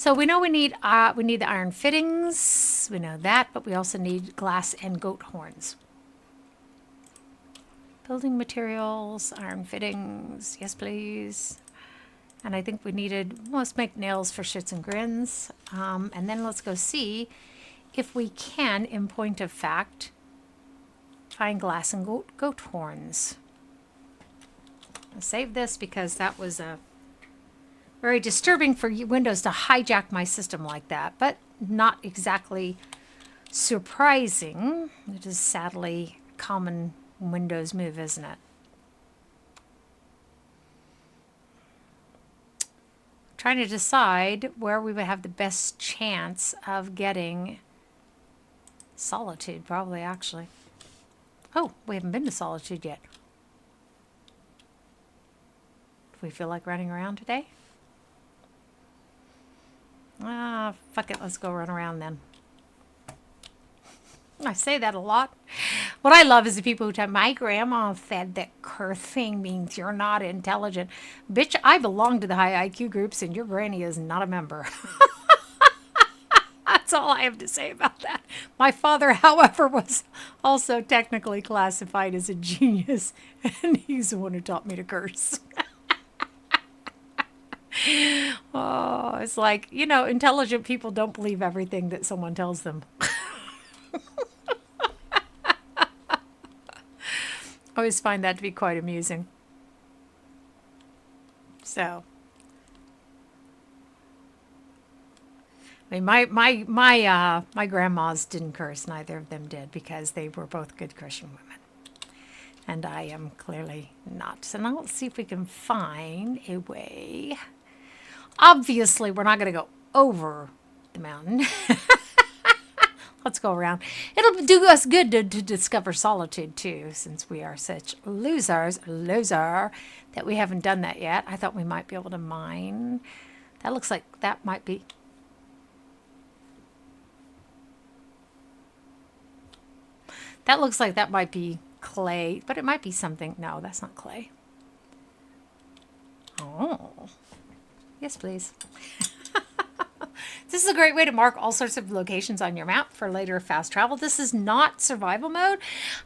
So we know we need the iron fittings. We know that, but we also need glass and goat horns. Building materials, iron fittings. Yes, please. And I think we needed, let's make nails for shits and grins. And then let's go see if we can, in point of fact, find glass and goat horns. I'll save this because that was very disturbing for Windows to hijack my system like that, but not exactly surprising. It is sadly common Windows move, isn't it? Trying to decide where we would have the best chance of getting Solitude, probably, actually. Oh, we haven't been to Solitude yet. Do we feel like running around today? Ah, fuck it, let's go run around then. I say that a lot. What I love is the people who tell my grandma said that cursing means you're not intelligent. Bitch, I belong to the high IQ groups and your granny is not a member. That's all I have to say about that. My father, however, was also technically classified as a genius, and he's the one who taught me to curse. Oh, it's like, you know, intelligent people don't believe everything that someone tells them. I always find that to be quite amusing. So, I mean, my grandmas didn't curse. Neither of them did because they were both good Christian women, and I am clearly not. So now let's see if we can find a way. Obviously, we're not going to go over the mountain. Let's go around. It'll do us good to discover Solitude too, since we are such losers, that we haven't done that yet. I thought we might be able to mine. That looks like that might be. That looks like that might be clay, but it might be something. No, that's not clay. Oh, yes, please. This is a great way to mark all sorts of locations on your map for later fast travel. This is not survival mode.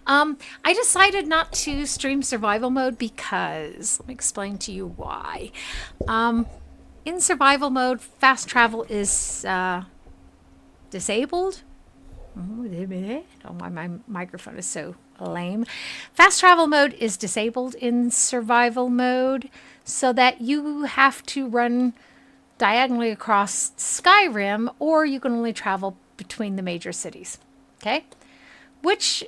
I decided not to stream survival mode because, let me explain to you why. In survival mode, fast travel is disabled. Oh, my microphone is so lame. Fast travel mode is disabled in survival mode so that you have to run diagonally across Skyrim, or you can only travel between the major cities. Okay? Which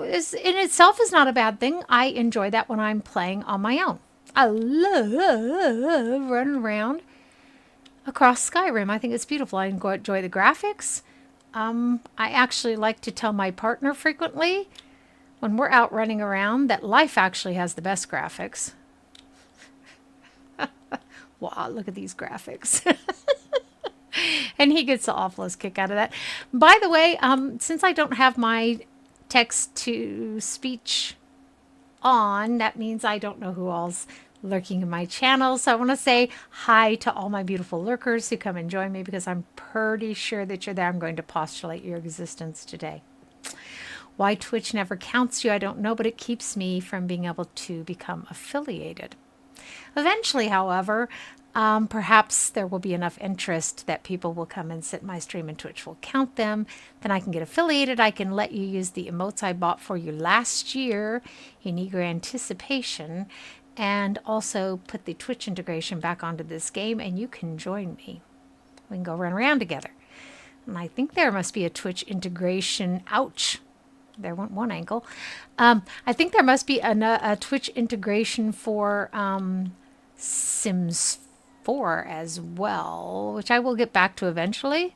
is in itself is not a bad thing. I enjoy that when I'm playing on my own. I love running around across Skyrim. I think it's beautiful. I enjoy the graphics. I actually like to tell my partner frequently when we're out running around that life actually has the best graphics. Wow, look at these graphics. And he gets the awfulest kick out of that. By the way, since I don't have my text to speech on, that means I don't know who all's lurking in my channel. So I want to say hi to all my beautiful lurkers who come and join me because I'm pretty sure that you're there. I'm going to postulate your existence today. Why Twitch never counts you, I don't know, but it keeps me from being able to become affiliated. Eventually, however, perhaps there will be enough interest that people will come and sit in my stream and Twitch will count them. Then I can get affiliated. I can let you use the emotes I bought for you last year in eager anticipation and also put the Twitch integration back onto this game and you can join me. We can go run around together. And I think there must be a Twitch integration. Ouch. There went one ankle. I think there must be a Twitch integration for Sims 4 as well, which I will get back to eventually.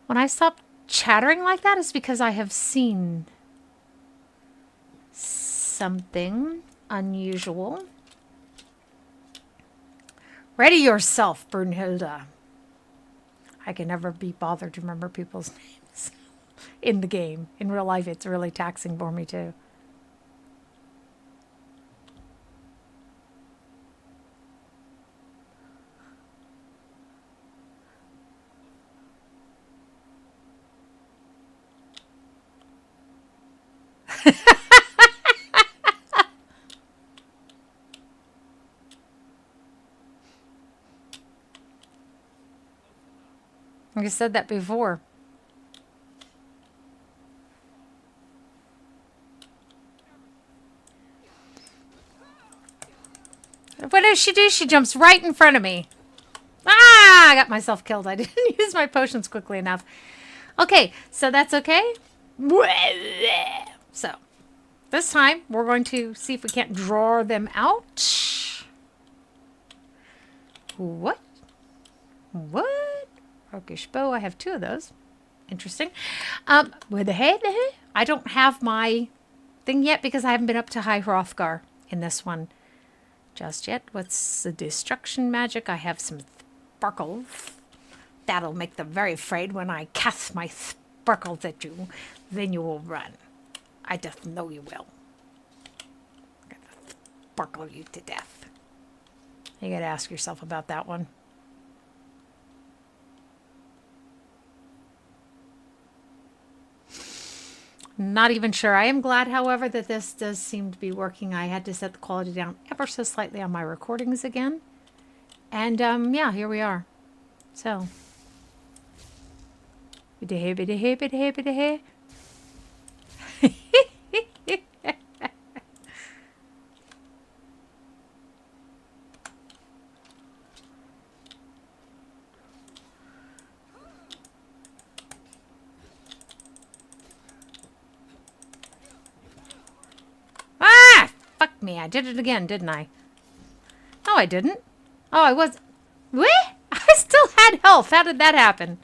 When I stop chattering like that, it's because I have seen something unusual. Ready yourself, Brunhilde. I can never be bothered to remember people's names in the game. In real life, it's really taxing for me too. I said that before. What does she do? She jumps right in front of me. Ah, I got myself killed. I didn't use my potions quickly enough. Okay, so that's okay. So, this time we're going to see if we can't draw them out. What? What? Orcish bow. I have 2 of those. Interesting. With the head, I don't have my thing yet because I haven't been up to High Hrothgar in this one just yet. What's the destruction magic? I have some sparkles. That'll make them very afraid when I cast my sparkles at you. Then you will run. I just know you will. I'm gonna sparkle you to death. You gotta ask yourself about that one. Not even sure. I am glad, however, that this does seem to be working. I had to set the quality down ever so slightly on my recordings again. And, yeah, here we are. So. Ah! Fuck me. I did it again, didn't I? No, I didn't. Oh, I was... What? I still had health. How did that happen?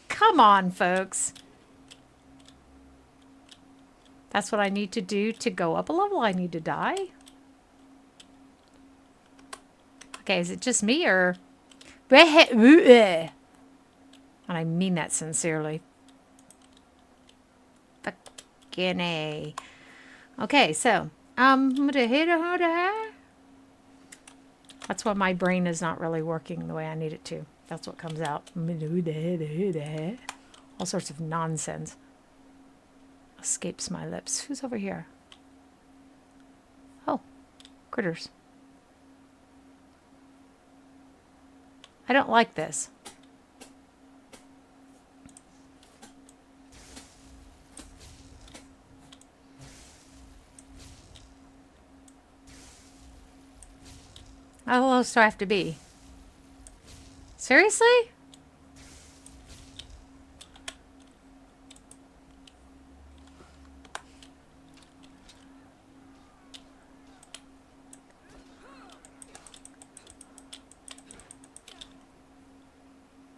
Come on, folks. That's what I need to do to go up a level. I need to die. Okay, is it just me or... And I mean that sincerely. Fucking A. Okay, so... That's why my brain is not really working the way I need it to. That's what comes out. All sorts of nonsense escapes my lips. Who's over here? Oh, critters. I don't like this. How close do I have to be? Seriously?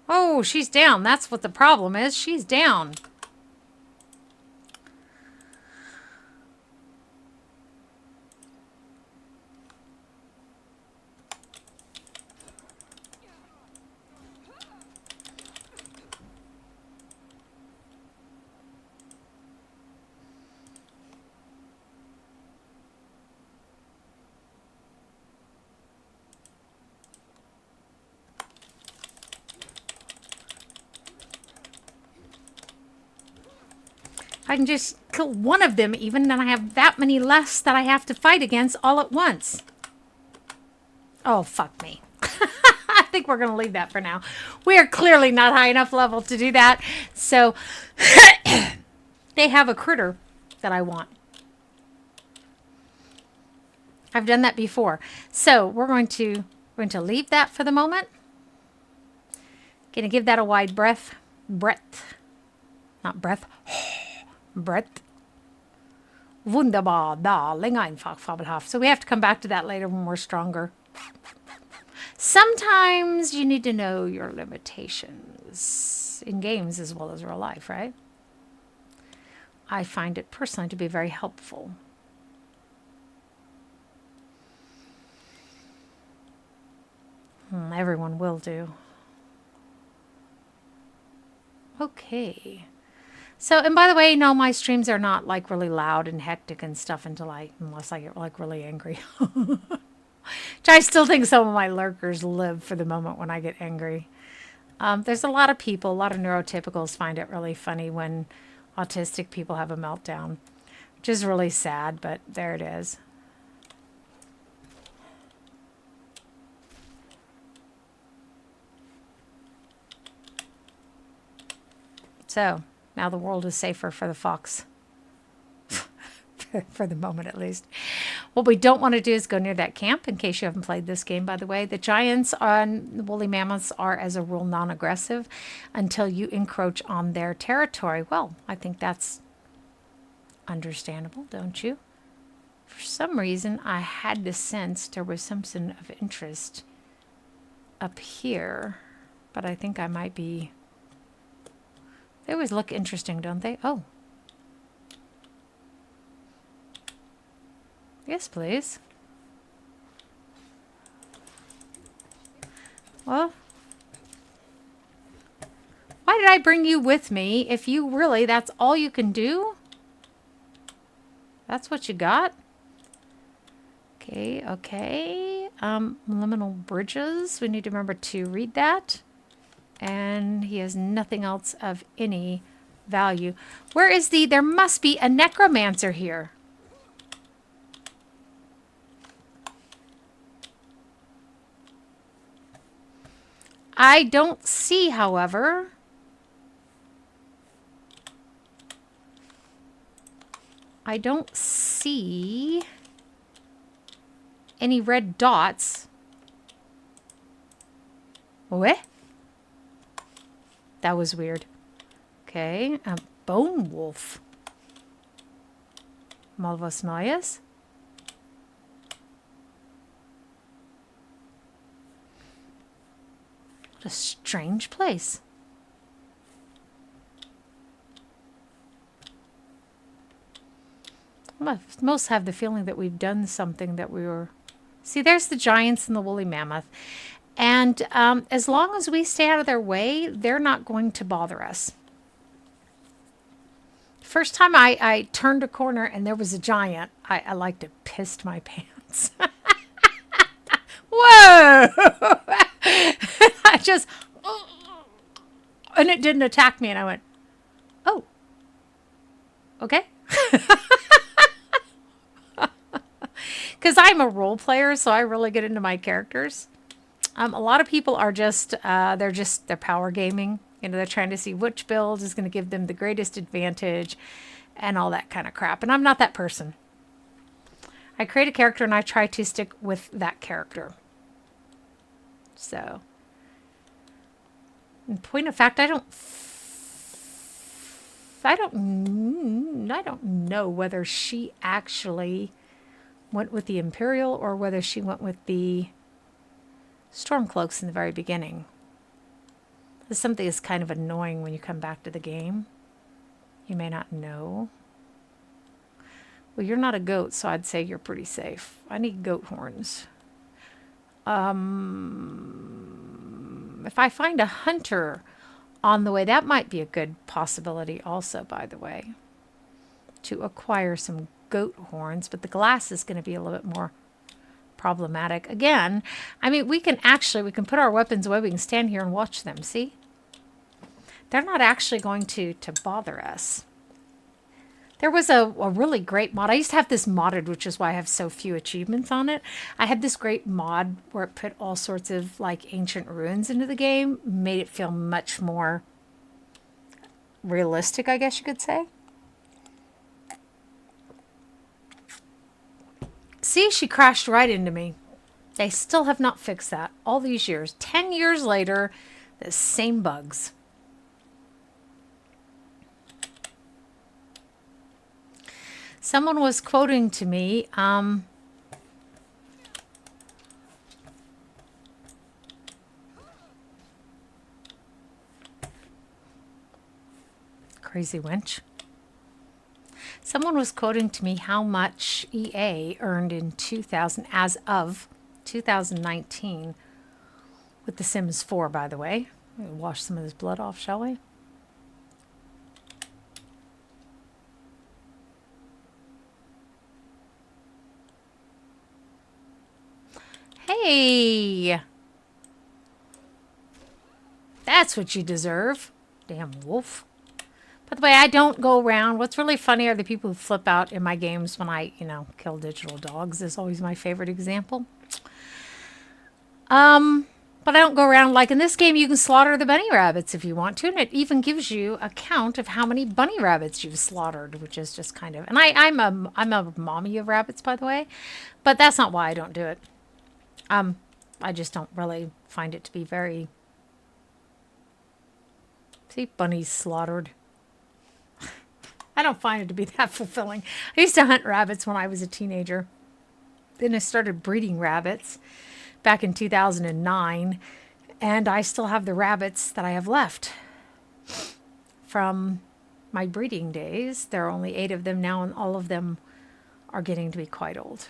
Oh, she's down. That's what the problem is. She's down. I can just kill one of them even, and I have that many less that I have to fight against all at once. Oh, fuck me. I think we're going to leave that for now. We are clearly not high enough level to do that. So, they have a critter that I want. I've done that before. So, we're going to leave that for the moment. Going to give that a wide breath. Not breath. Breath. Wunderbar, darling, einfach, fabelhaft. So we have to come back to that later when we're stronger. Sometimes you need to know your limitations in games as well as real life, right? I find it personally to be very helpful. Everyone will do. Okay. So, and by the way, no, my streams are not like really loud and hectic and stuff unless I get like really angry. Which I still think some of my lurkers live for the moment when I get angry. There's a lot of people, a lot of neurotypicals find it really funny when autistic people have a meltdown, which is really sad, but there it is. So now the world is safer for the fox. For the moment, at least. What we don't want to do is go near that camp, in case you haven't played this game, by the way. The giants on the woolly mammoths are, as a rule, non-aggressive until you encroach on their territory. Well, I think that's understandable, don't you? For some reason, I had the sense there was something of interest up here, but I think I might be... They always look interesting, don't they? Oh. Yes, please. Well, why did I bring you with me if you really, that's all you can do? That's what you got? Okay, okay. Liminal bridges. We need to remember to read that. And he has nothing else of any value. Where is the... There must be a necromancer here. I don't see, however, I don't see any red dots. What? That was weird. Okay, a bone wolf. Malvas Mayas. What a strange place. I most have the feeling that we've done something that we were... See, there's the giants and the woolly mammoth. And as long as we stay out of their way, they're not going to bother us. First time I turned a corner and there was a giant, I like to pissed my pants. Whoa! I just... And it didn't attack me, and I went, oh, okay. Because I'm a role player, so I really get into my characters. A lot of people are just, they're power gaming. You know, they're trying to see which build is going to give them the greatest advantage and all that kind of crap. And I'm not that person. I create a character and I try to stick with that character. So, in point of fact, I don't know whether she actually went with the Imperial or whether she went with the Stormcloaks in the very beginning. There's something that's kind of annoying when you come back to the game. You may not know. Well, you're not a goat, so I'd say you're pretty safe. I need goat horns. If I find a hunter on the way, that might be a good possibility also, by the way, to acquire some goat horns, but the glass is going to be a little bit more problematic. Again, I mean, we can put our weapons away, we can stand here and watch them, see? They're not actually going to bother us. There was a really great mod. I used to have this modded, which is why I have so few achievements on it. I had this great mod where it put all sorts of like ancient ruins into the game, made it feel much more realistic, I guess you could say. See, she crashed right into me. They still have not fixed that. All these years. 10 years later, the same bugs. Someone was quoting to me, crazy wench. Someone was quoting to me how much EA earned in 2000, as of 2019, with The Sims 4, by the way. We'll wash some of this blood off, shall we? Hey! That's what you deserve. Damn wolf. By the way, I don't go around. What's really funny are the people who flip out in my games when I, kill digital dogs. Is always my favorite example. But I don't go around like in this game you can slaughter the bunny rabbits if you want to, and it even gives you a count of how many bunny rabbits you've slaughtered, which is just kind of, and I'm a mommy of rabbits, by the way, but that's not why I don't do it. I just don't really find it to be very, see, bunnies slaughtered. I don't find it to be that fulfilling. I used to hunt rabbits when I was a teenager. Then I started breeding rabbits back in 2009, and I still have the rabbits that I have left from my breeding days. There are only 8 of them now, and all of them are getting to be quite old.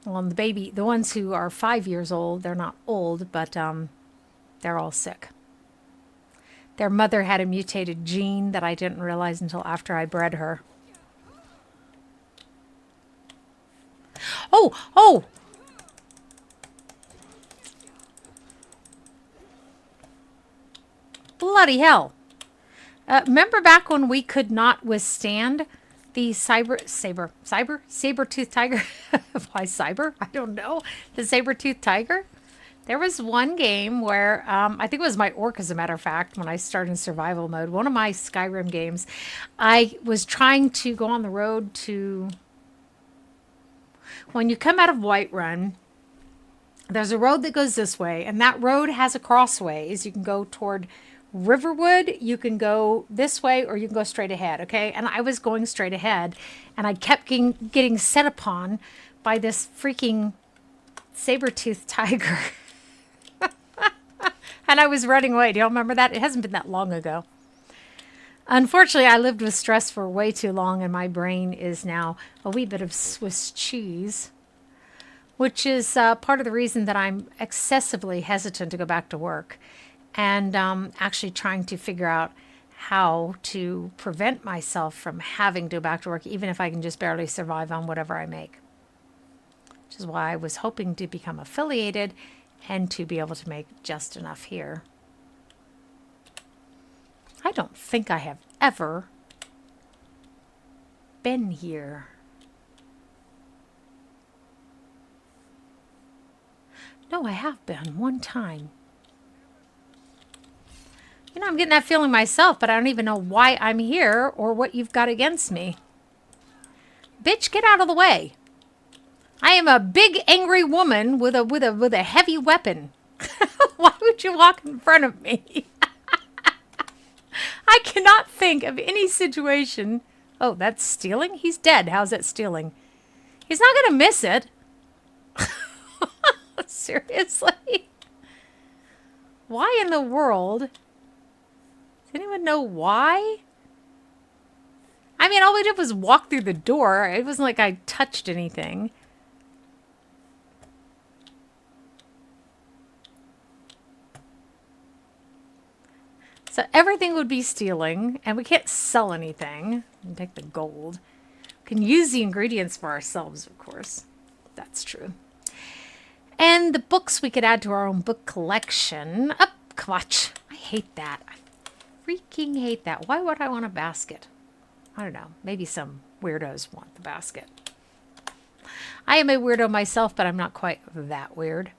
Well, and the ones who are 5 years old, they're not old, but they're all sick. Their mother had a mutated gene that I didn't realize until after I bred her. Oh! Bloody hell. Remember back when we could not withstand the saber-toothed tiger? Why cyber? I don't know. The saber-toothed tiger? There was one game where, I think it was my orc, as a matter of fact, when I started in survival mode, one of my Skyrim games, I was trying to go on the road to, when you come out of Whiterun, there's a road that goes this way, and that road has a crossways. You can go toward Riverwood, you can go this way, or you can go straight ahead, okay? And I was going straight ahead, and I kept getting set upon by this freaking saber-toothed tiger. And I was running away. Do y'all remember that? It hasn't been that long ago. Unfortunately, I lived with stress for way too long, and my brain is now a wee bit of Swiss cheese, which is part of the reason that I'm excessively hesitant to go back to work. And actually trying to figure out how to prevent myself from having to go back to work, even if I can just barely survive on whatever I make. Which is why I was hoping to become affiliated and to be able to make just enough here. I don't think I have ever been here. No, I have been one time. You know, I'm getting that feeling myself, but I don't even know why I'm here or what you've got against me. Bitch, get out of the way. I am a big angry woman with a heavy weapon. Why would you walk in front of me? I cannot think of any situation. Oh, that's stealing? He's dead. How's that stealing? He's not going to miss it. Seriously? Why in the world? Does anyone know why? I mean, all we did was walk through the door. It wasn't like I touched anything. So everything would be stealing, and we can't sell anything. We can take the gold. We can use the ingredients for ourselves, of course. That's true. And the books we could add to our own book collection. Up, Quatch. I hate that. I freaking hate that. Why would I want a basket? I don't know. Maybe some weirdos want the basket. I am a weirdo myself, but I'm not quite that weird.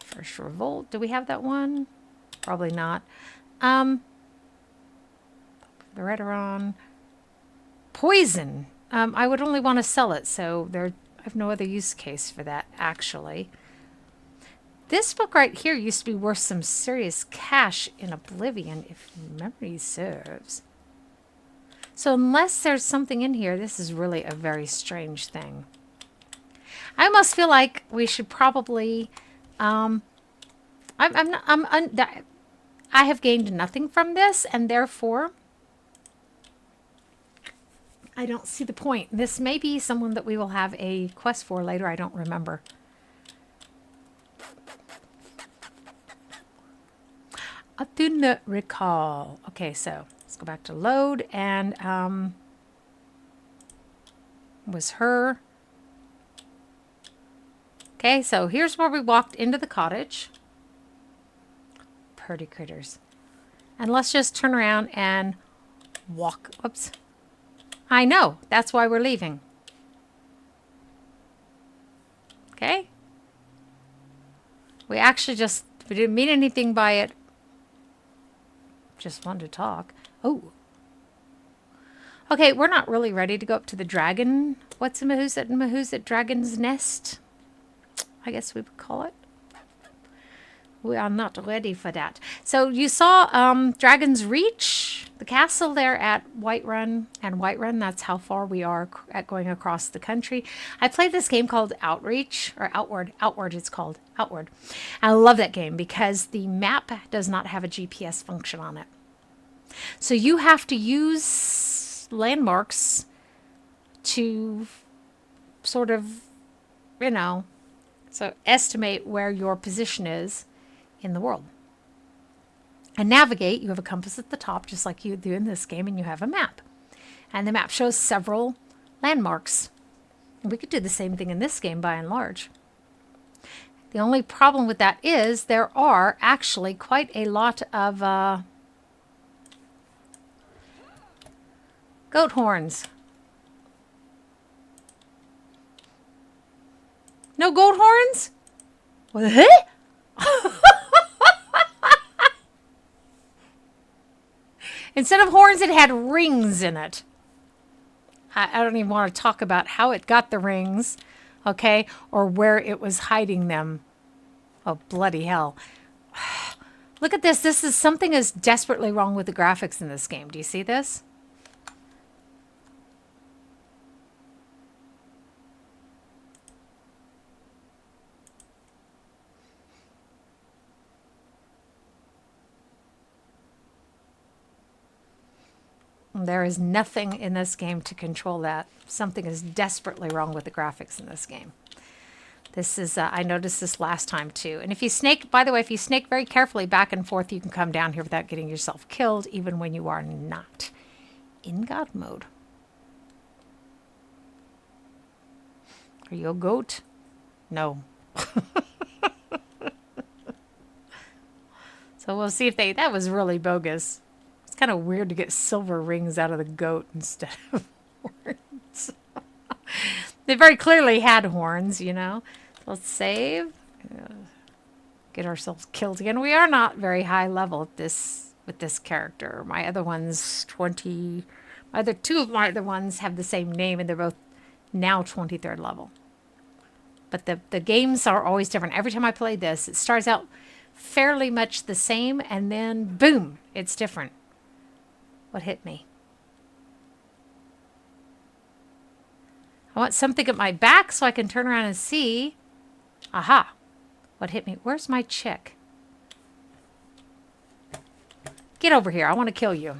The First Revolt. Do we have that one? Probably not. The Redoron. Poison. I would only want to sell it, so I have no other use case for that, actually. This book right here used to be worth some serious cash in Oblivion, if memory serves. So unless there's something in here, this is really a very strange thing. I almost feel like we should probably... I have gained nothing from this, and therefore... I don't see the point. This may be someone that we will have a quest for later. I don't remember. I do not recall. Okay, so let's go back to load. And was her. Okay, so here's where we walked into the cottage. Pretty critters. And let's just turn around and walk. Whoops. I know. That's why we're leaving. Okay? We actually just We didn't mean anything by it. Just wanted to talk. Oh. Okay, we're not really ready to go up to the dragon. What's the Mahuzet Dragon's Nest? I guess we would call it. We are not ready for that. So you saw Dragon's Reach, the castle there at Whiterun. And Whiterun, that's how far we are at going across the country. I played this game called Outreach, or Outward. Outward it's called. Outward. I love that game because the map does not have a GPS function on it. So you have to use landmarks to sort of, so estimate where your position is in the world. And navigate, you have a compass at the top, just like you do in this game, and you have a map. And the map shows several landmarks. And we could do the same thing in this game by and large. The only problem with that is there are actually quite a lot of goat horns. No goat horns? What? Instead of horns, it had rings in it. I don't even want to talk about how it got the rings, okay, or where it was hiding them. Oh, bloody hell. Look at this. Something is desperately wrong with the graphics in this game. Do you see this? There is nothing in this game to control that. Something is desperately wrong with the graphics in this game. This is, I noticed this last time too. And if you snake, by the way, if you snake very carefully back and forth, you can come down here without getting yourself killed, even when you are not in God mode. Are you a goat? No. So we'll see if that was really bogus. It's kind of weird to get silver rings out of the goat instead of horns. They very clearly had horns, Let's save. Get ourselves killed again. We are not very high level with this character. My other ones, two of my other ones have the same name, and they're both now 23rd level. But the games are always different. Every time I play this, it starts out fairly much the same, and then boom, it's different. What hit me? I want something at my back so I can turn around and see. Aha. What hit me? Where's my chick? Get over here. I want to kill you.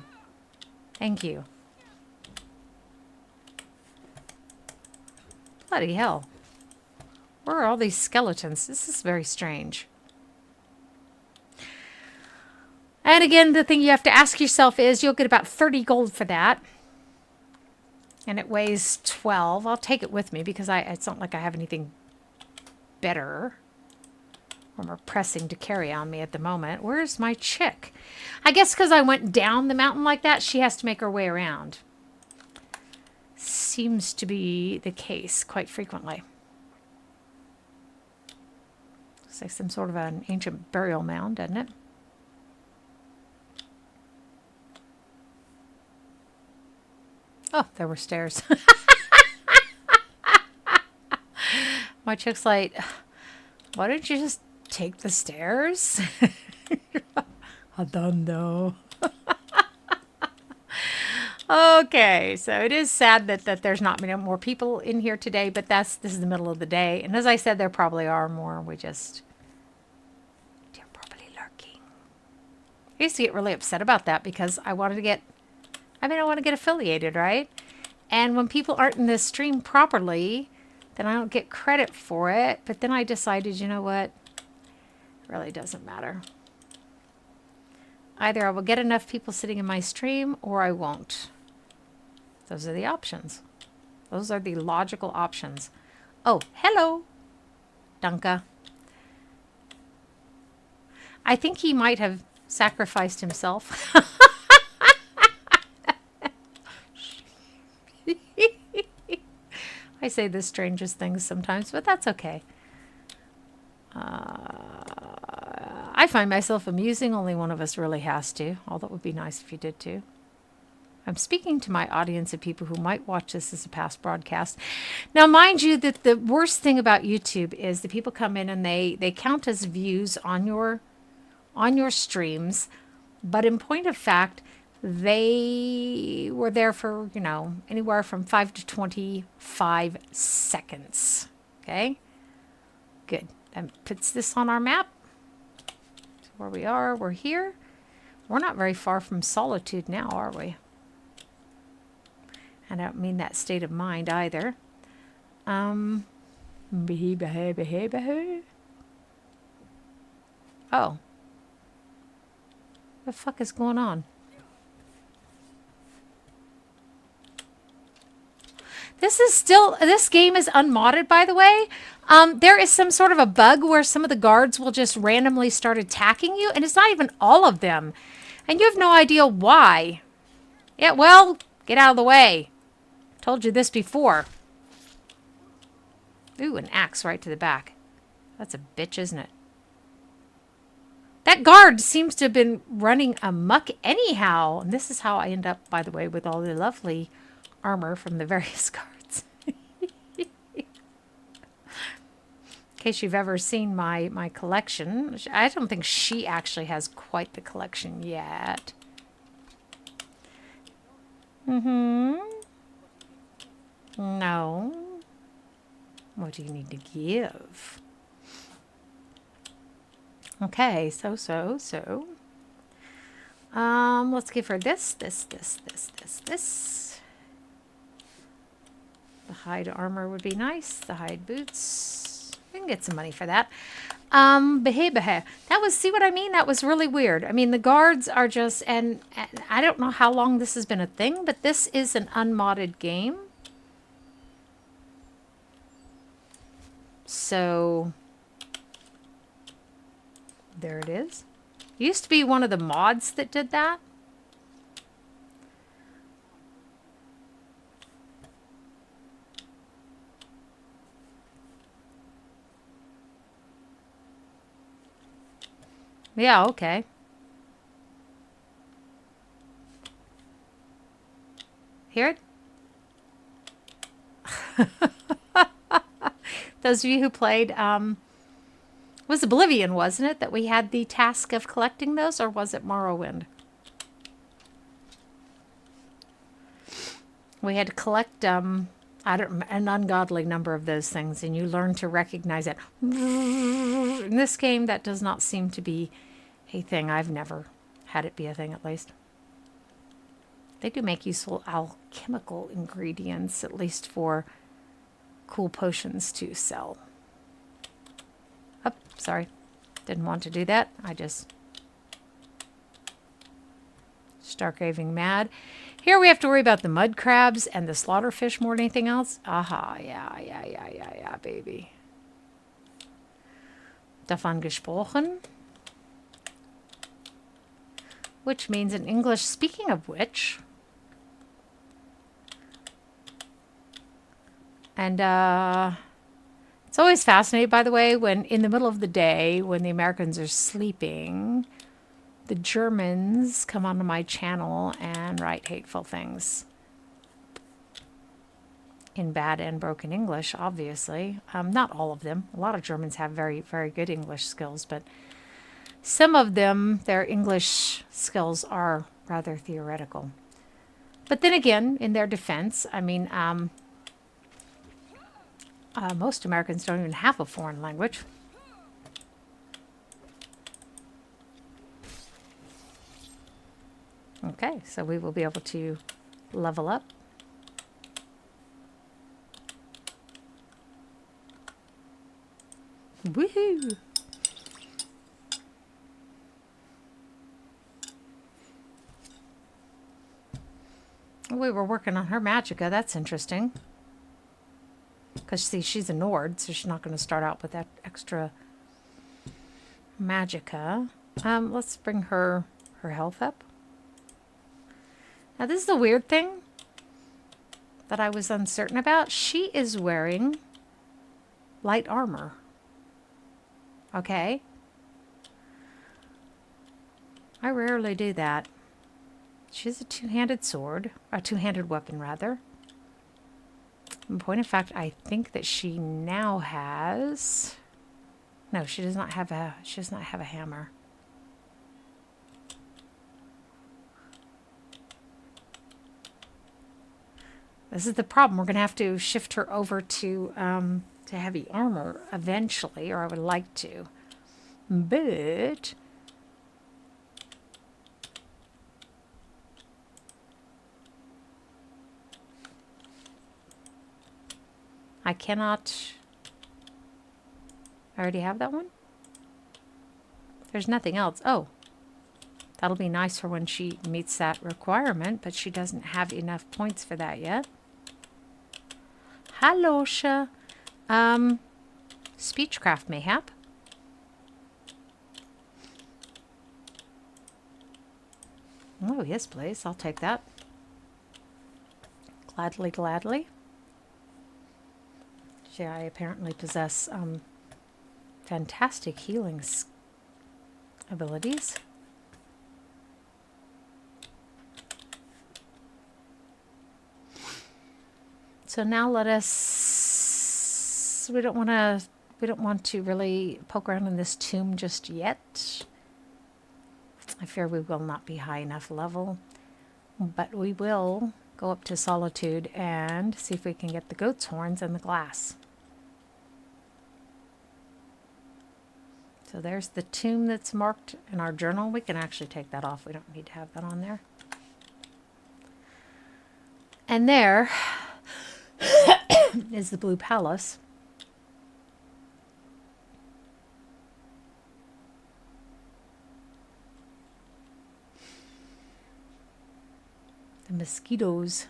Thank you. Bloody hell. Where are all these skeletons? This is very strange. And again, the thing you have to ask yourself is, you'll get about 30 gold for that. And it weighs 12. I'll take it with me because it's not like I have anything better or more pressing to carry on me at the moment. Where's my chick? I guess because I went down the mountain like that, she has to make her way around. Seems to be the case quite frequently. Looks like some sort of an ancient burial mound, doesn't it? Oh, there were stairs. My chick's like, why don't you just take the stairs? I don't know. Okay, so it is sad that there's not many more people in here today, but this is the middle of the day. And as I said, there probably are more. They're probably lurking. I used to get really upset about that because I want to get affiliated, right? And when people aren't in this stream properly, then I don't get credit for it. But then I decided, you know what? It really doesn't matter. Either I will get enough people sitting in my stream or I won't. Those are the options. Those are the logical options. Oh, hello, Dunka. I think he might have sacrificed himself. I say the strangest things sometimes, but that's okay. I I find myself amusing. Only one of us really has to. Although it would be nice if you did too. I'm speaking to my audience of people who might watch this as a past broadcast. Now, mind you that the worst thing about YouTube is that people come in and they count as views on your streams, but in point of fact, they were there for, anywhere from 5 to 25 seconds. Okay? Good. That puts this on our map. So where we are, we're here. We're not very far from solitude now, are we? I don't mean that state of mind either. Oh. The fuck is going on? This game is unmodded, by the way. There is some sort of a bug where some of the guards will just randomly start attacking you, and it's not even all of them. And you have no idea why. Yeah, well, get out of the way. Told you this before. Ooh, an axe right to the back. That's a bitch, isn't it? That guard seems to have been running amok anyhow. And this is how I end up, by the way, with all the lovely armor from the various guards. In case you've ever seen my collection. I don't think she actually has quite the collection yet. Mm-hmm. No. What do you need to give? Okay, so. Let's give her this. The hide armor would be nice. The hide boots. We can get some money for that. That was, see what I mean? That was really weird. I mean, the guards are just, and I don't know how long this has been a thing, but this is an unmodded game. So, there it is. It used to be one of the mods that did that. Yeah, okay. Hear it? Those of you who played, was Oblivion, wasn't it, that we had the task of collecting those, or was it Morrowind? We had to collect an ungodly number of those things, and you learn to recognize it. In this game, that does not seem to be a thing. I've never had it be a thing, at least. They do make useful alchemical ingredients, at least for cool potions to sell. Oh, sorry. Didn't want to do that. I just start raving mad. Here we have to worry about the mud crabs and the slaughterfish more than anything else. Aha, yeah, baby. Davon gesprochen. Which means in English, speaking of which. And it's always fascinating, by the way, when in the middle of the day, when the Americans are sleeping, the Germans come onto my channel and write hateful things. In bad and broken English, obviously. Not all of them. A lot of Germans have very, very good English skills, but some of them, their English skills are rather theoretical. But then again, in their defense, I mean, most Americans don't even have a foreign language. Okay, so we will be able to level up. Woohoo! We were working on her magicka. That's interesting. Because, see, she's a Nord, so she's not going to start out with that extra magicka. Let's bring her health up. Now, this is the weird thing that I was uncertain about. She is wearing light armor. Okay. I rarely do that. She has a two-handed sword. A two-handed weapon, rather. In point of fact, I think that she now has... No, she does not have a... She does not have a hammer. This is the problem. We're going to have to shift her over to heavy armor eventually, or I would like to. But... I cannot... I already have that one? There's nothing else. Oh. That'll be nice for when she meets that requirement, but she doesn't have enough points for that yet. Hello, Sha. Speechcraft, mayhap. Oh, yes, please. I'll take that. Gladly, gladly. Yeah, I apparently possess fantastic healing abilities. So now let us... We don't want to really poke around in this tomb just yet. I fear we will not be high enough level, but we will go up to Solitude and see if we can get the goat's horns and the glass. So there's the tomb that's marked in our journal. We can actually take that off. We don't need to have that on there. And there is the Blue Palace. The mosquitoes.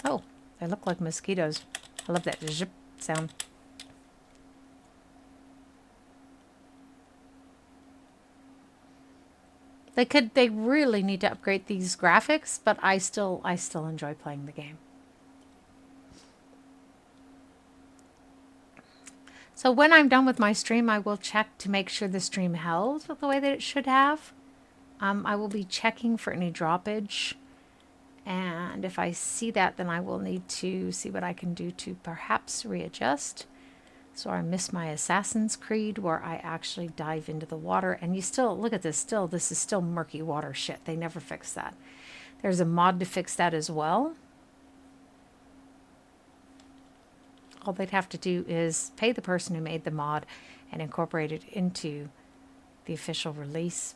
Oh, they look like mosquitoes. I love that zip sound. They really need to upgrade these graphics, but I still enjoy playing the game. So when I'm done with my stream, I will check to make sure the stream held the way that it should have. I will be checking for any droppage. And if I see that, then I will need to see what I can do to perhaps readjust. So I miss my Assassin's Creed where I actually dive into the water. And you still, look at this, this is still murky water shit. They never fix that. There's a mod to fix that as well. All they'd have to do is pay the person who made the mod and incorporate it into the official release.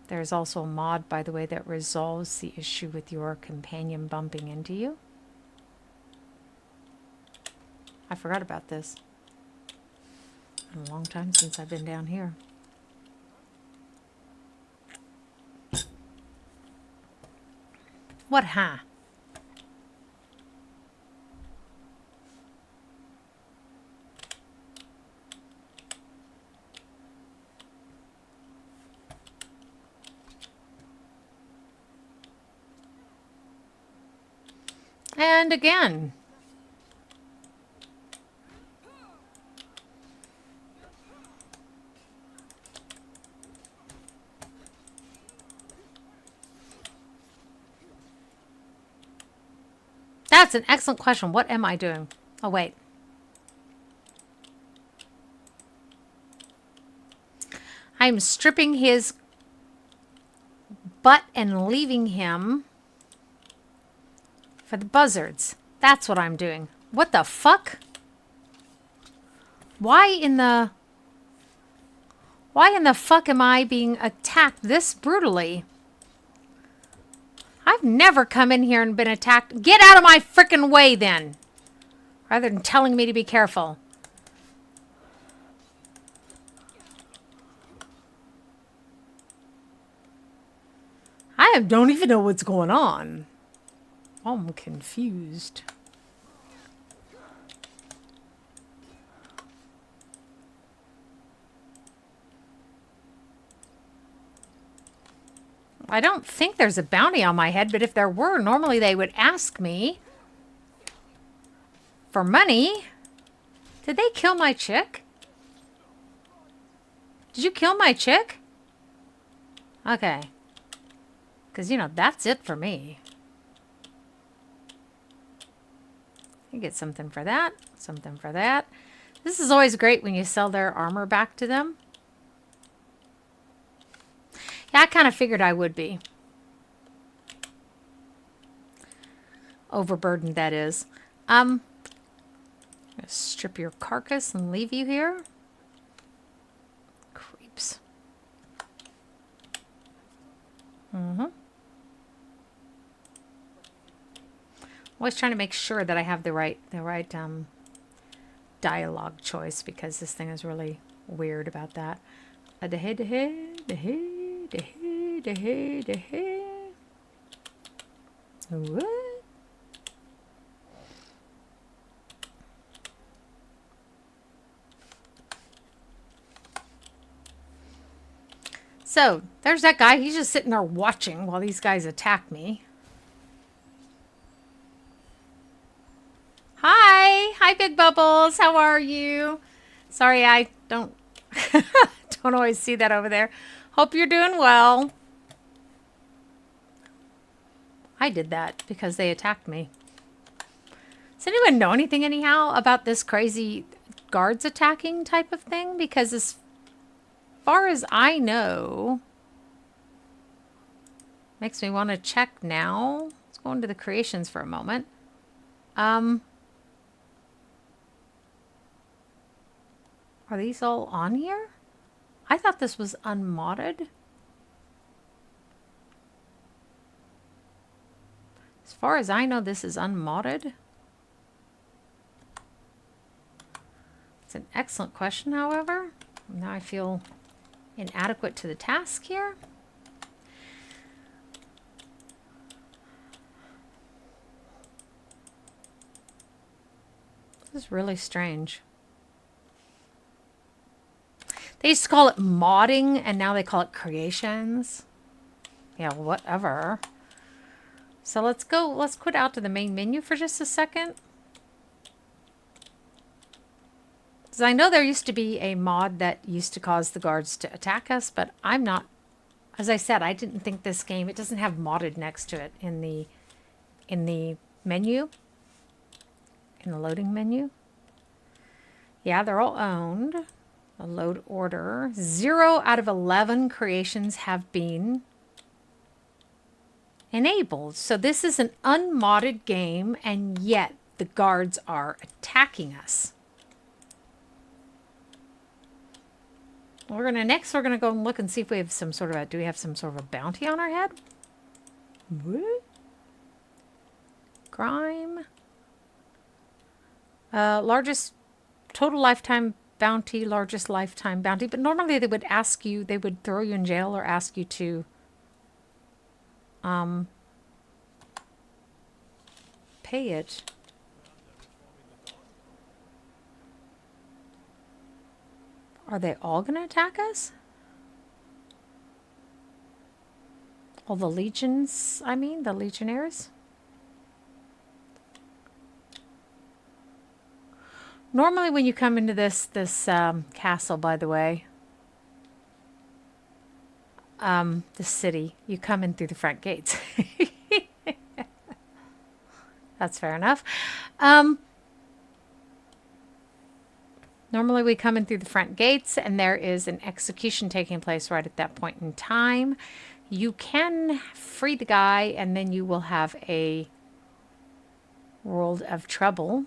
There's also a mod, by the way, that resolves the issue with your companion bumping into you. I forgot about this. Been a long time since I've been down here. What, huh? And again. That's an excellent question. What am I doing? Oh, wait. I'm stripping his butt and leaving him for the buzzards. That's what I'm doing. What the fuck? Why in the fuck am I being attacked this brutally? I've never come in here and been attacked. Get out of my frickin' way then. Rather than telling me to be careful. I don't even know what's going on. I'm confused. I don't think there's a bounty on my head, but if there were, normally they would ask me for money. Did they kill my chick? Did you kill my chick? Okay. Because, you know, that's it for me. You get something for that. Something for that. This is always great when you sell their armor back to them. Yeah, I kind of figured I would be. Overburdened, that is. I'm gonna strip your carcass and leave you here. Creeps. Always trying to make sure that I have the right dialogue choice, because this thing is really weird about that. What? So, there's that guy. He's just sitting there watching while these guys attack me. Hi! Hi, Big Bubbles. How are you? Sorry, I don't don't always see that over there. Hope you're doing well. I did that because they attacked me. Does anyone know anything anyhow about this crazy guards attacking type of thing? Because as far as I know, makes me want to check now. Let's go into the creations for a moment. Are these all on here? I thought this was unmodded. As far as I know, this is unmodded. It's an excellent question, however. Now I feel inadequate to the task here. This is really strange. They used to call it modding, and now they call it creations. Yeah, whatever. So let's quit out to the main menu for just a second. Because I know there used to be a mod that used to cause the guards to attack us, but I'm not, as I said, I didn't think this game, it doesn't have modded next to it in the menu, in the loading menu. Yeah, they're all owned. A load order. 0 out of 11 creations have been enabled. So this is an unmodded game, and yet the guards are attacking us. We're gonna go and look and see if we have some sort of do we have some sort of a bounty on our head? What? Crime. Largest total lifetime bounty, largest lifetime bounty. But normally they would ask you, they would throw you in jail or ask you to pay it. Are they all going to attack us? All the legions, I mean, the legionnaires? Normally when you come into this castle, by the way, the city, you come in through the front gates. That's fair enough. Normally we come in through the front gates, and there is an execution taking place right at that point in time. You can free the guy, and then you will have a world of trouble.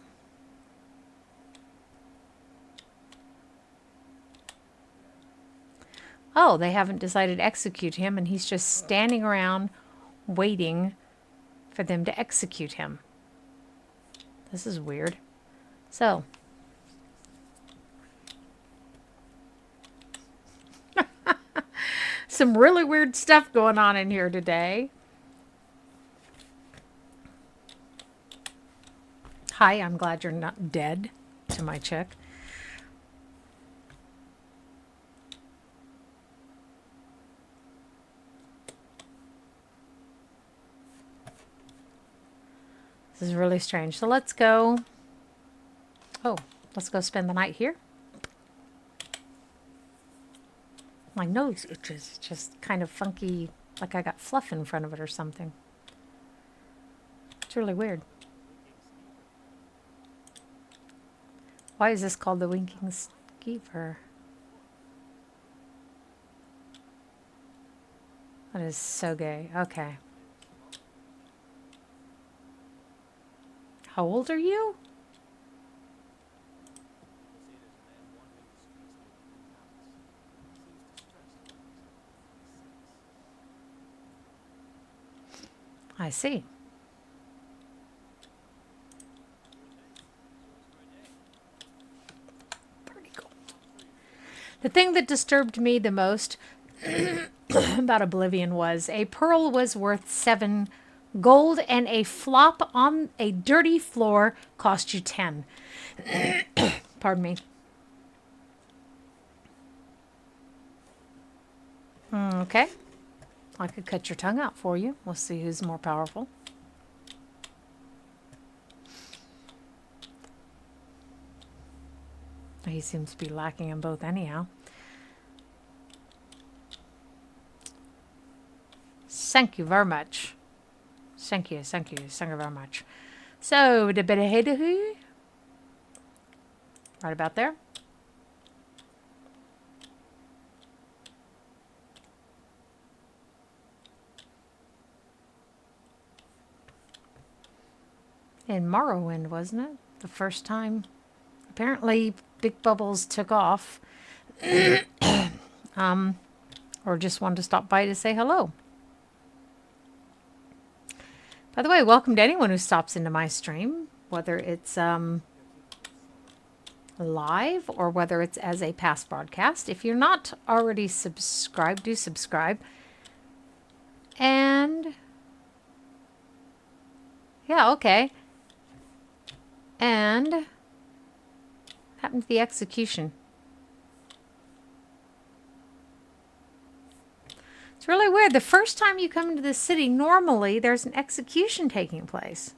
Oh, they haven't decided to execute him, and he's just standing around waiting for them to execute him. This is weird. So, some really weird stuff going on in here today. Hi, I'm glad you're not dead, to my chick. This is really strange. So let's go. Oh, let's go spend the night here. My nose itches. It's just kind of funky, like I got fluff in front of it or something. It's really weird. Why is this called the winking skeever? That is so gay. Okay. How old are you? I see. Pretty cool. The thing that disturbed me the most about Oblivion was a pearl was worth 7 gold and a flop on a dirty floor cost you 10. Pardon me. Okay. I could cut your tongue out for you. We'll see who's more powerful. He seems to be lacking in both anyhow. Thank you very much. Thank you very much. So, the bit of right about there. In Morrowind, wasn't it? The first time. Apparently, Big Bubbles took off. Or just wanted to stop by to say hello. By the way, welcome to anyone who stops into my stream, whether it's live or whether it's as a past broadcast. If you're not already subscribed, do subscribe. And yeah, okay. And what happened to the execution? It's really weird. The first time you come into the city, normally there's an execution taking place.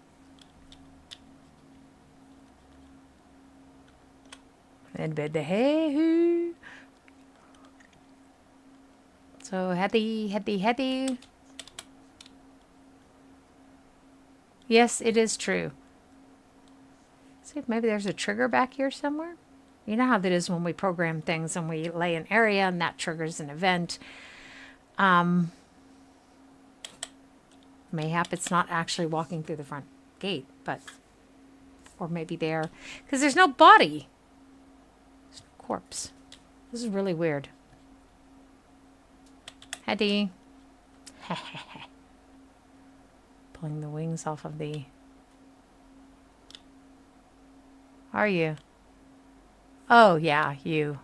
So heady. Yes, it is true. See if maybe there's a trigger back here somewhere. You know how that is when we program things and we lay an area and that triggers an event. Mayhap it's not actually walking through the front gate, but or maybe there because there's no body. There's no corpse. This is really weird. Heady. Pulling the wings off of the... Are you? Oh, yeah, you.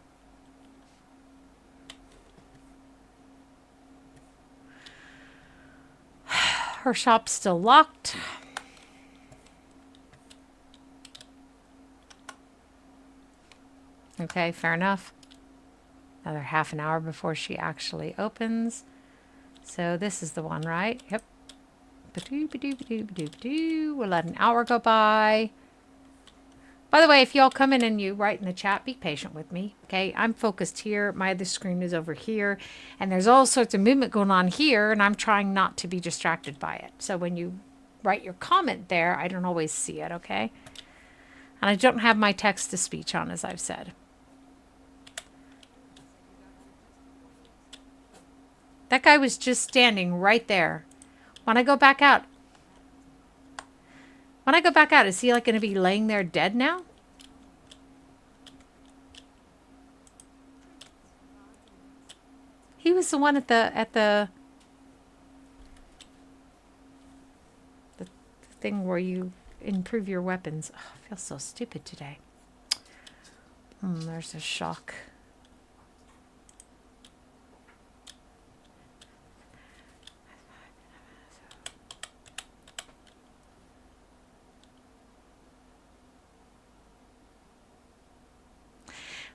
Her shop's still locked. Okay, fair enough. Another half an hour before she actually opens. So this is the one, right? Yep. We'll let an hour go by. By the way, if y'all come in and you write in the chat, be patient with me, okay? I'm focused here. My other screen is over here. And there's all sorts of movement going on here, and I'm trying not to be distracted by it. So when you write your comment there, I don't always see it, okay? And I don't have my text-to-speech on, as I've said. That guy was just standing right there. When I go back out, is he like going to be laying there dead now? He was the one at the thing where you improve your weapons. Oh, I feel so stupid today. There's a shock.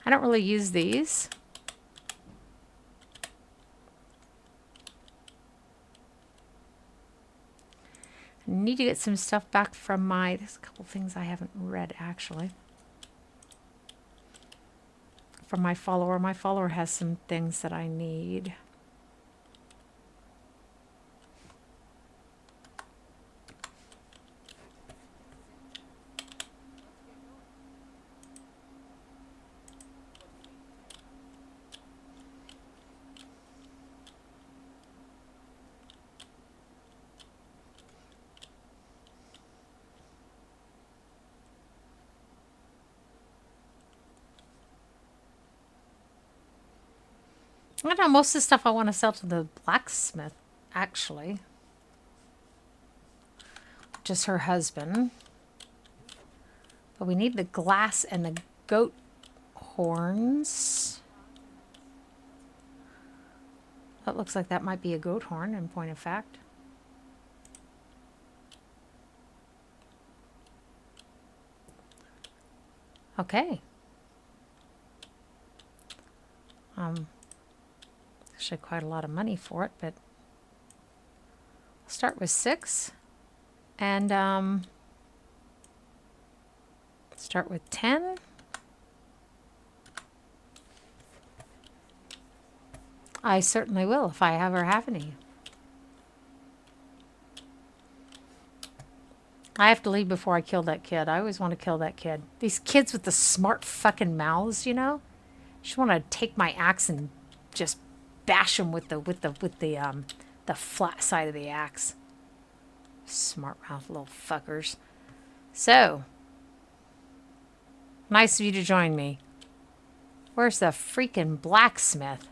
I don't really use these. I need to get some stuff back from there's a couple things I haven't read actually. from my follower. My follower has some things that I need. I know most of the stuff I want to sell to the blacksmith, actually. Just her husband. But we need the glass and the goat horns. That looks like that might be a goat horn, in point of fact. Okay. Actually quite a lot of money for it, but I'll start with 6 and start with 10. I certainly will if I ever have any. I have to leave before I kill that kid. I always want to kill that kid. These kids with the smart fucking mouths, you know? Just want to take my axe and just bash them with the flat side of the axe. Smart mouth little fuckers. So, nice of you to join me. Where's the freaking blacksmith?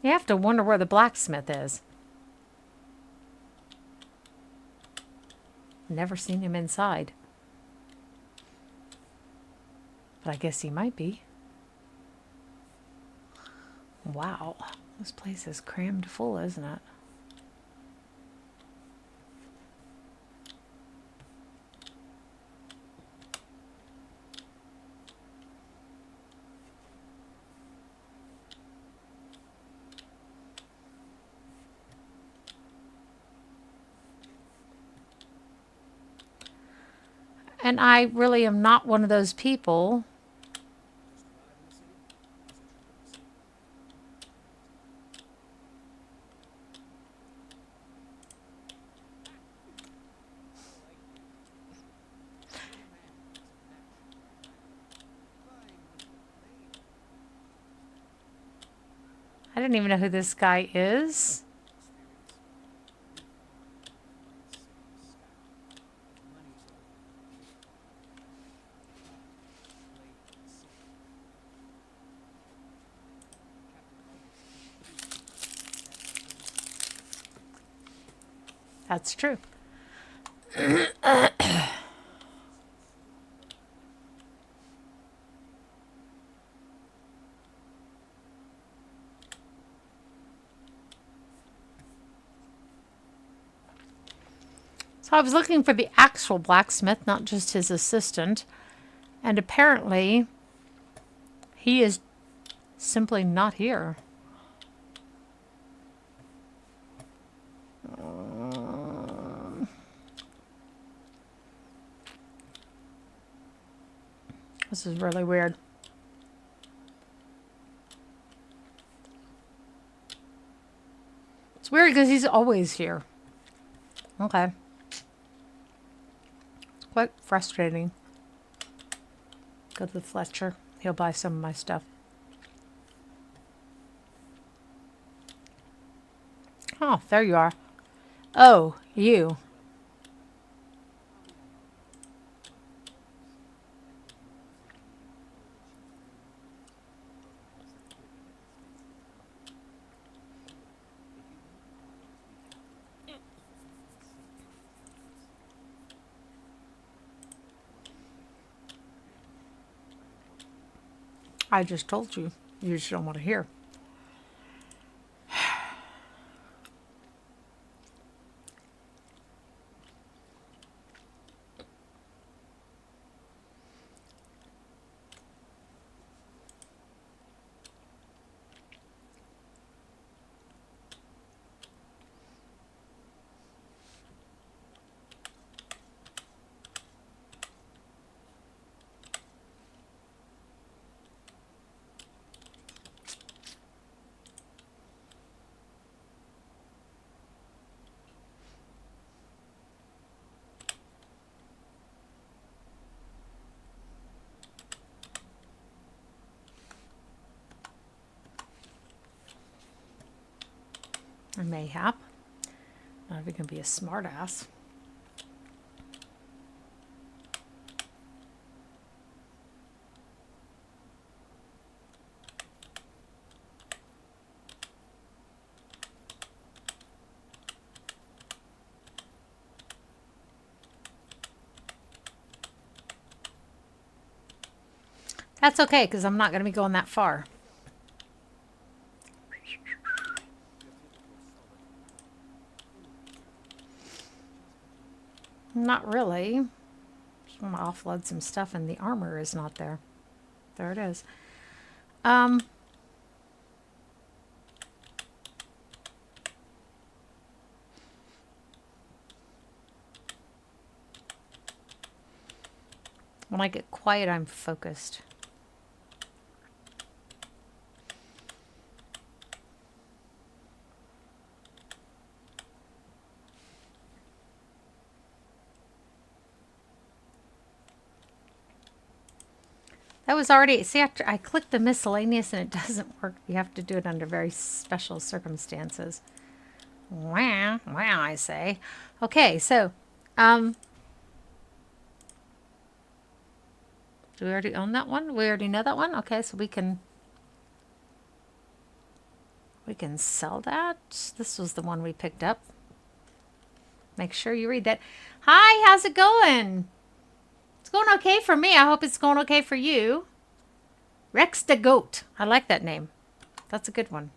You have to wonder where the blacksmith is. Never seen him inside. But I guess he might be. Wow. This place is crammed full, isn't it? And I really am not one of those people. I didn't even know who this guy is. That's true. So I was looking for the actual blacksmith, not just his assistant. And apparently, he is simply not here. This is really weird. It's weird because he's always here. Okay. It's quite frustrating. Go to Fletcher. He'll buy some of my stuff. Oh, there you are. Oh, you. I just told you. You just don't want to hear. Mayhap. Not even gonna be a smartass. That's okay, because I'm not going to be going that far. Not really. Just want to offload some stuff, and the armor is not there. There it is. When I get quiet, I'm focused. That was already, see, after I clicked the miscellaneous and it doesn't work. You have to do it under very special circumstances. Wow, wow, I say. Okay, so, do we already own that one? We already know that one? Okay, so we can sell that. This was the one we picked up. Make sure you read that. Hi, how's it going? It's going okay for me. I hope it's going okay for you. Rex the Goat. I like that name. That's a good one.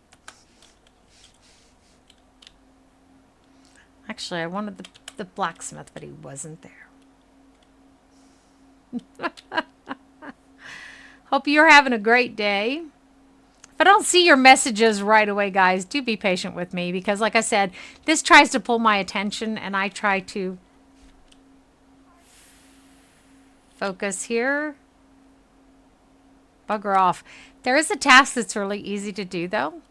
Actually, I wanted the blacksmith, but he wasn't there. Hope you're having a great day. If I don't see your messages right away, guys, do be patient with me because, like I said, this tries to pull my attention and I try to focus here. Bugger off. There is a task that's really easy to do, though.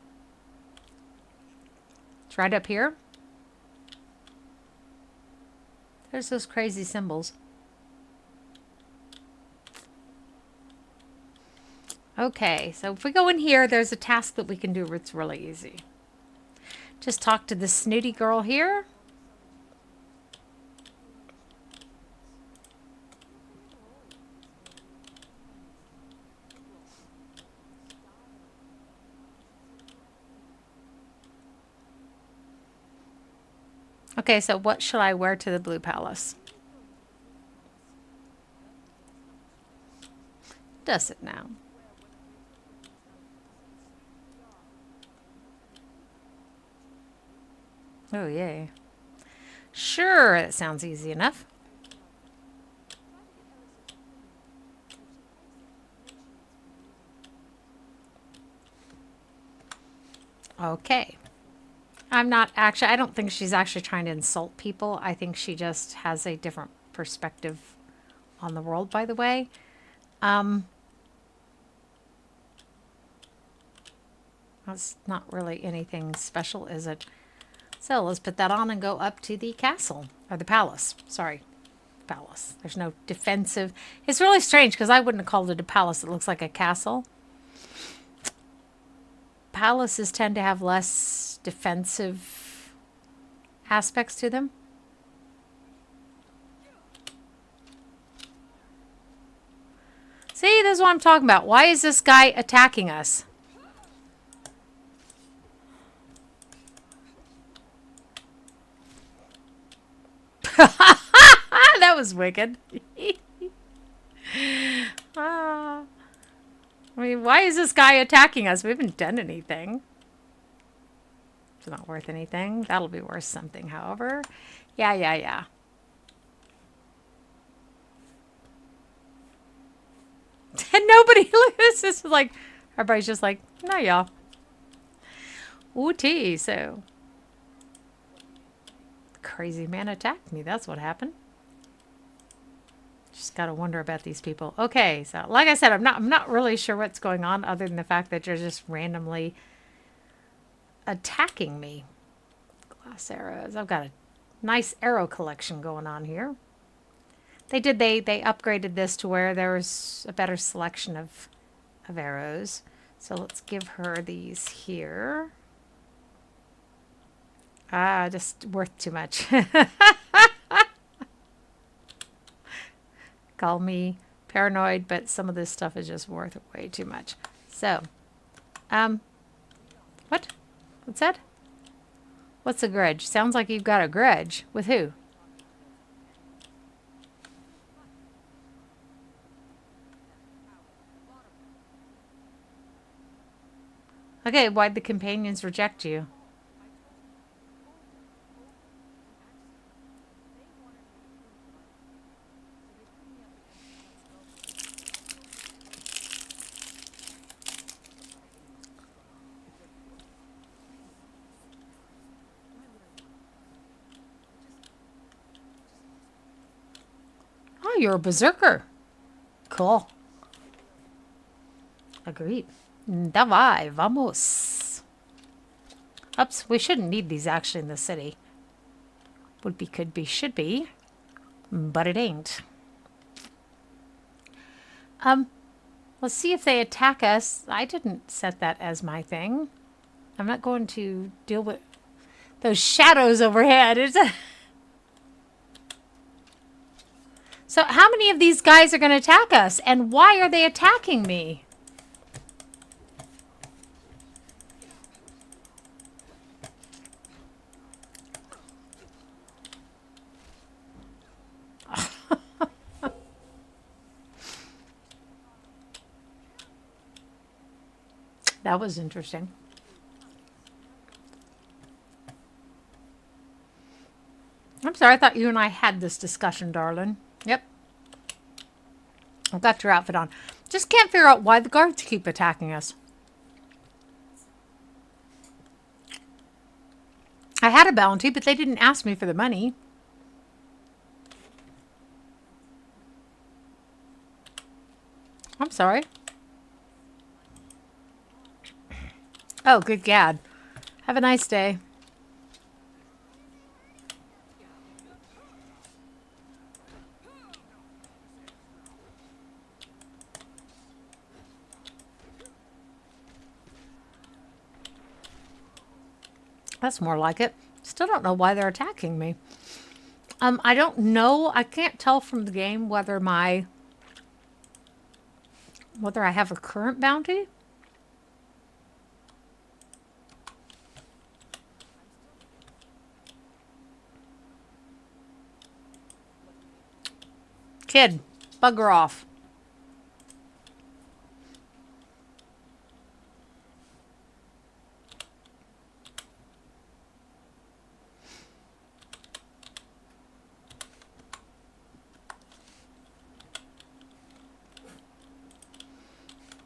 It's right up here. There's those crazy symbols. Okay, so if we go in here, there's a task that we can do. It's really easy. Just talk to the snooty girl here. Okay, so what should I wear to the Blue Palace? Does it now? Oh, yay. Sure, that sounds easy enough. Okay. I'm not actually, I don't think she's actually trying to insult people. I think she just has a different perspective on the world, by the way. That's not really anything special, is it? So let's put that on and go up to the castle, or the palace. Sorry, palace. There's no defensive. It's really strange because I wouldn't have called it a palace. It looks like a castle. Palaces tend to have less defensive aspects to them. See, this is what I'm talking about. Why is this guy attacking us? That was wicked. I mean, why is this guy attacking us? We haven't done anything. It's not worth anything. That'll be worth something, however. Yeah. And nobody, this is like, everybody's just like, no, y'all. Ooh-tee, so. Crazy man attacked me. That's what happened. Just gotta wonder about these people. Okay, so like I said, I'm not really sure what's going on other than the fact that you're just randomly attacking me. Glass arrows. I've got a nice arrow collection going on here. They upgraded this to where there's a better selection of arrows. So let's give her these here. Ah, just worth too much. Call me paranoid, but some of this stuff is just worth way too much. So, um, what? What's that? What's a grudge? Sounds like you've got a grudge. With who? Okay, why'd the companions reject you? Oh, you're a berserker. Cool. Agreed. Davai, vamos. Oops, we shouldn't need these actually in the city. Would be, could be, should be, but it ain't. Um, let's see if they attack us. I didn't set that as my thing. I'm not going to deal with those shadows overhead. So how many of these guys are going to attack us? And why are they attacking me? That was interesting. I'm sorry, I thought you and I had this discussion, darling. Yep. I've got your outfit on. Just can't figure out why the guards keep attacking us. I had a bounty, but they didn't ask me for the money. I'm sorry. Oh, good gad. Have a nice day. That's more like it. Still don't know why they're attacking me. I don't know. I can't tell from the game whether I have a current bounty. Kid, bugger off.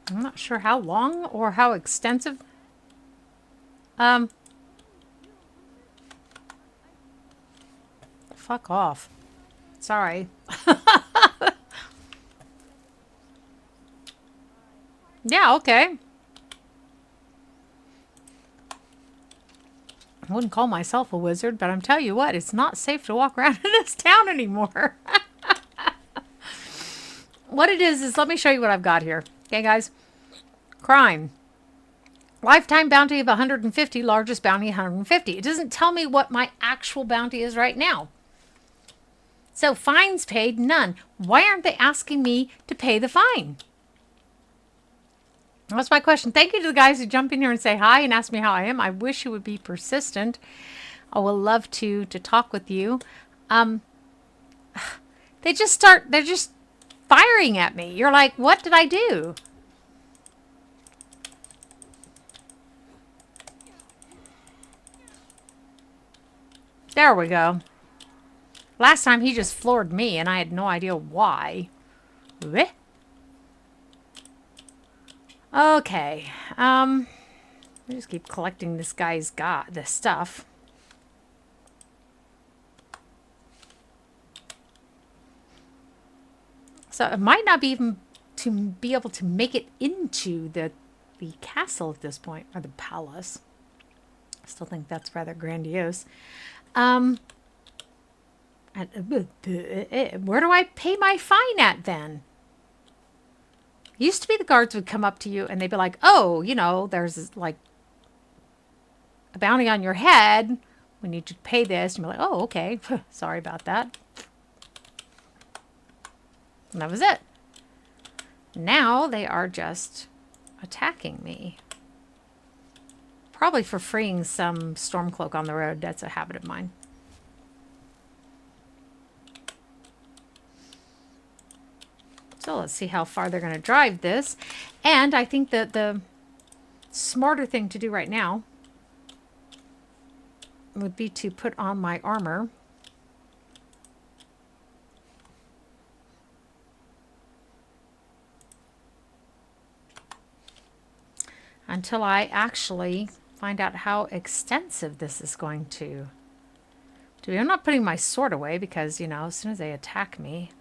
I'm not sure how long or how extensive. Fuck off. Sorry. Yeah, okay. I wouldn't call myself a wizard, but I'm telling you what, it's not safe to walk around in this town anymore. What it is let me show you what I've got here. Okay, guys. Crime. Lifetime bounty of 150, largest bounty 150. It doesn't tell me what my actual bounty is right now. So fines paid, none. Why aren't they asking me to pay the fine? That's my question. Thank you to the guys who jump in here and say hi and ask me how I am. I wish you would be persistent. I will love to talk with you. They're just firing at me. You're like, what did I do? There we go. Last time he just floored me and I had no idea why. Blech. Okay. I just keep collecting this guy's this stuff. So it might not be even to be able to make it into the castle at this point, or the palace. I still think that's rather grandiose. Where do I pay my fine at then? Used to be the guards would come up to you and they'd be like, oh, you know, there's like a bounty on your head We need to pay this. And you're like, oh, okay. Sorry about that. And that was it. Now they are just attacking me. Probably for freeing some Stormcloak on the road. That's a habit of mine. So let's see how far they're going to drive this. And I think that the smarter thing to do right now would be to put on my armor. Until I actually find out how extensive this is going to be. I'm not putting my sword away because, you know, as soon as they attack me,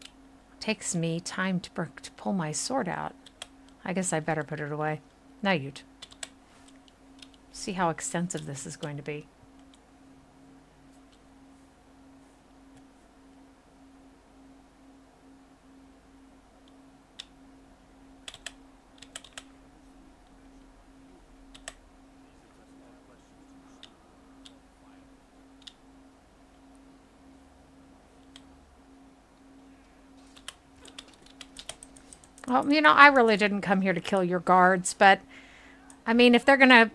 it takes me time to pull my sword out. I guess I better put it away. Now you'd see how extensive this is going to be. Well, you know, I really didn't come here to kill your guards, but I mean, if they're gonna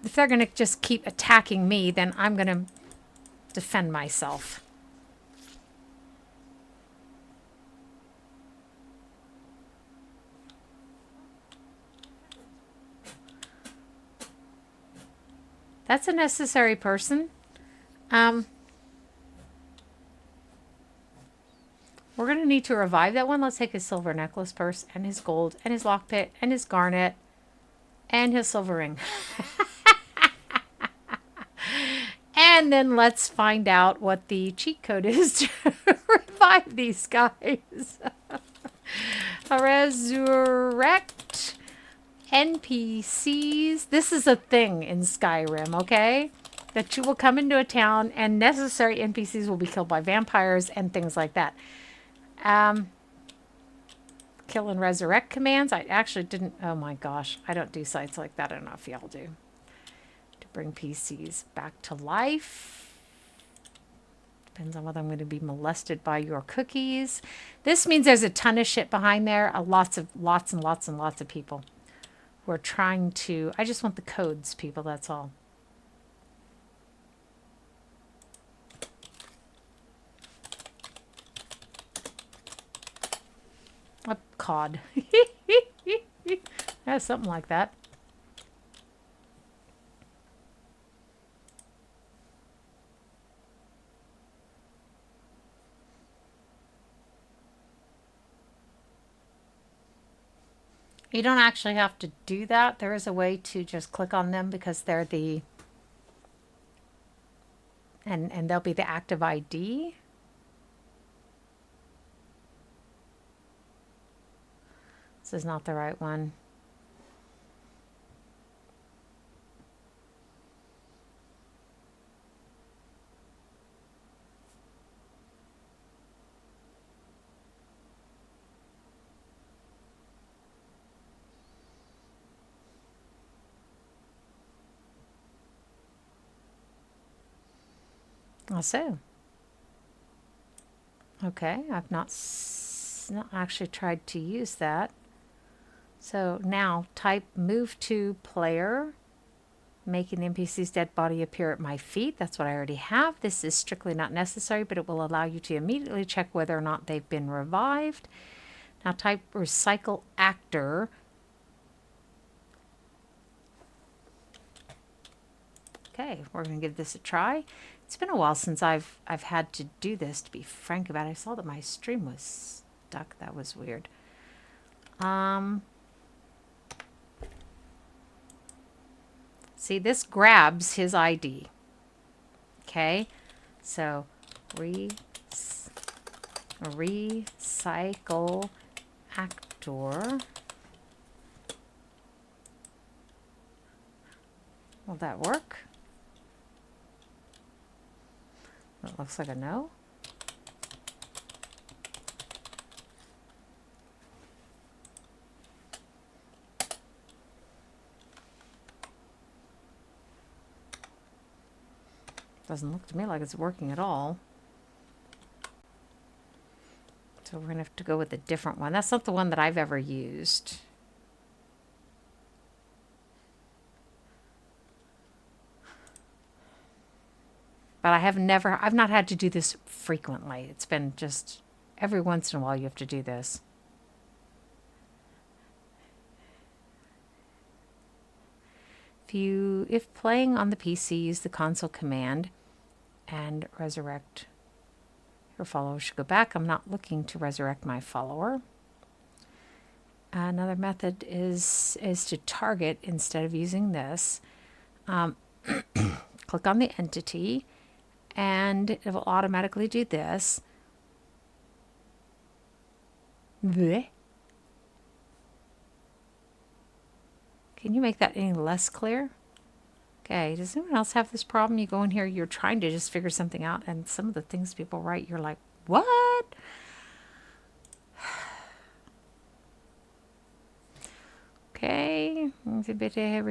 just keep attacking me, then I'm gonna defend myself. That's a necessary person. We're going to need to revive that one. Let's take his silver necklace purse and his gold and his lockpick and his garnet and his silver ring. And then let's find out what the cheat code is to revive these guys. Resurrect NPCs. This is a thing in Skyrim, okay? That you will come into a town and necessary NPCs will be killed by vampires and things like that. Kill and resurrect commands. I actually didn't. Oh my gosh. I don't do sites like that. I don't know if y'all do. To bring PCs back to life. Depends on whether I'm going to be molested by your cookies. This means there's a ton of shit behind there. Lots and lots of people who are trying to. I just want the codes, people. That's all. A cod. Yeah, something like that. You don't actually have to do that. There is a way to just click on them because they're the and they'll be the active ID. This is not the right one. So, okay, I've not actually tried to use that. So now type move to player, making the NPC's dead body appear at my feet. That's what I already have. This is strictly not necessary, but it will allow you to immediately check whether or not they've been revived. Now type recycle actor. Okay, we're going to give this a try. It's been a while since I've had to do this, to be frank about it. I saw that my stream was stuck. That was weird. See, this grabs his ID. Okay, so recycle actor. Will that work? That looks like a no. Doesn't look to me like it's working at all. So we're going to have to go with a different one. That's not the one that I've ever used. But I've not had to do this frequently. It's been just every once in a while you have to do this. If playing on the PC, use the console command and resurrect. Your follower should go back. I'm not looking to resurrect my follower. Another method is to target instead of using this. Click on the entity and it will automatically do this. Blech. Can you make that any less clear? Okay, does anyone else have this problem? You go in here, you're trying to just figure something out, and some of the things people write, you're like, what? Okay,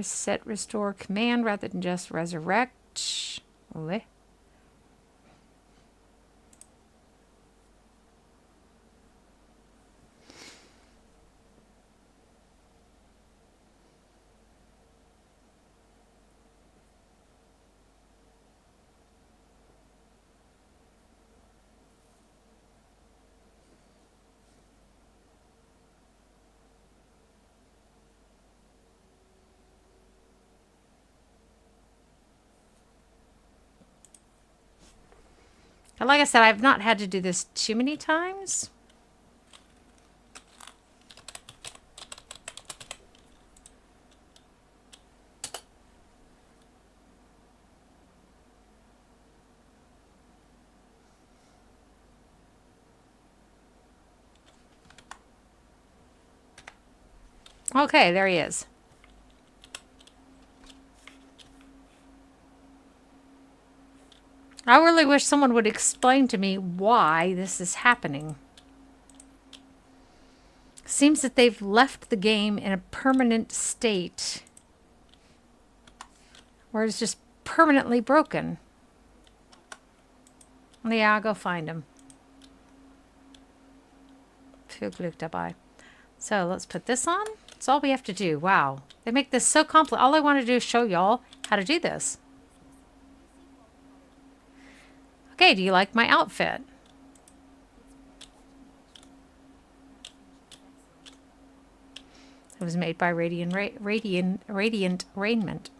set restore command rather than just resurrect. Okay. And like I said, I've not had to do this too many times. Okay, there he is. I really wish someone would explain to me why this is happening. Seems that they've left the game in a permanent state where it's just permanently broken. Yeah, I'll go find him. Viel Glück dabei. So let's put this on. That's all we have to do. Wow. They make this so complicated. All I want to do is show y'all how to do this. Okay, do you like my outfit? It was made by Radiant Raiment.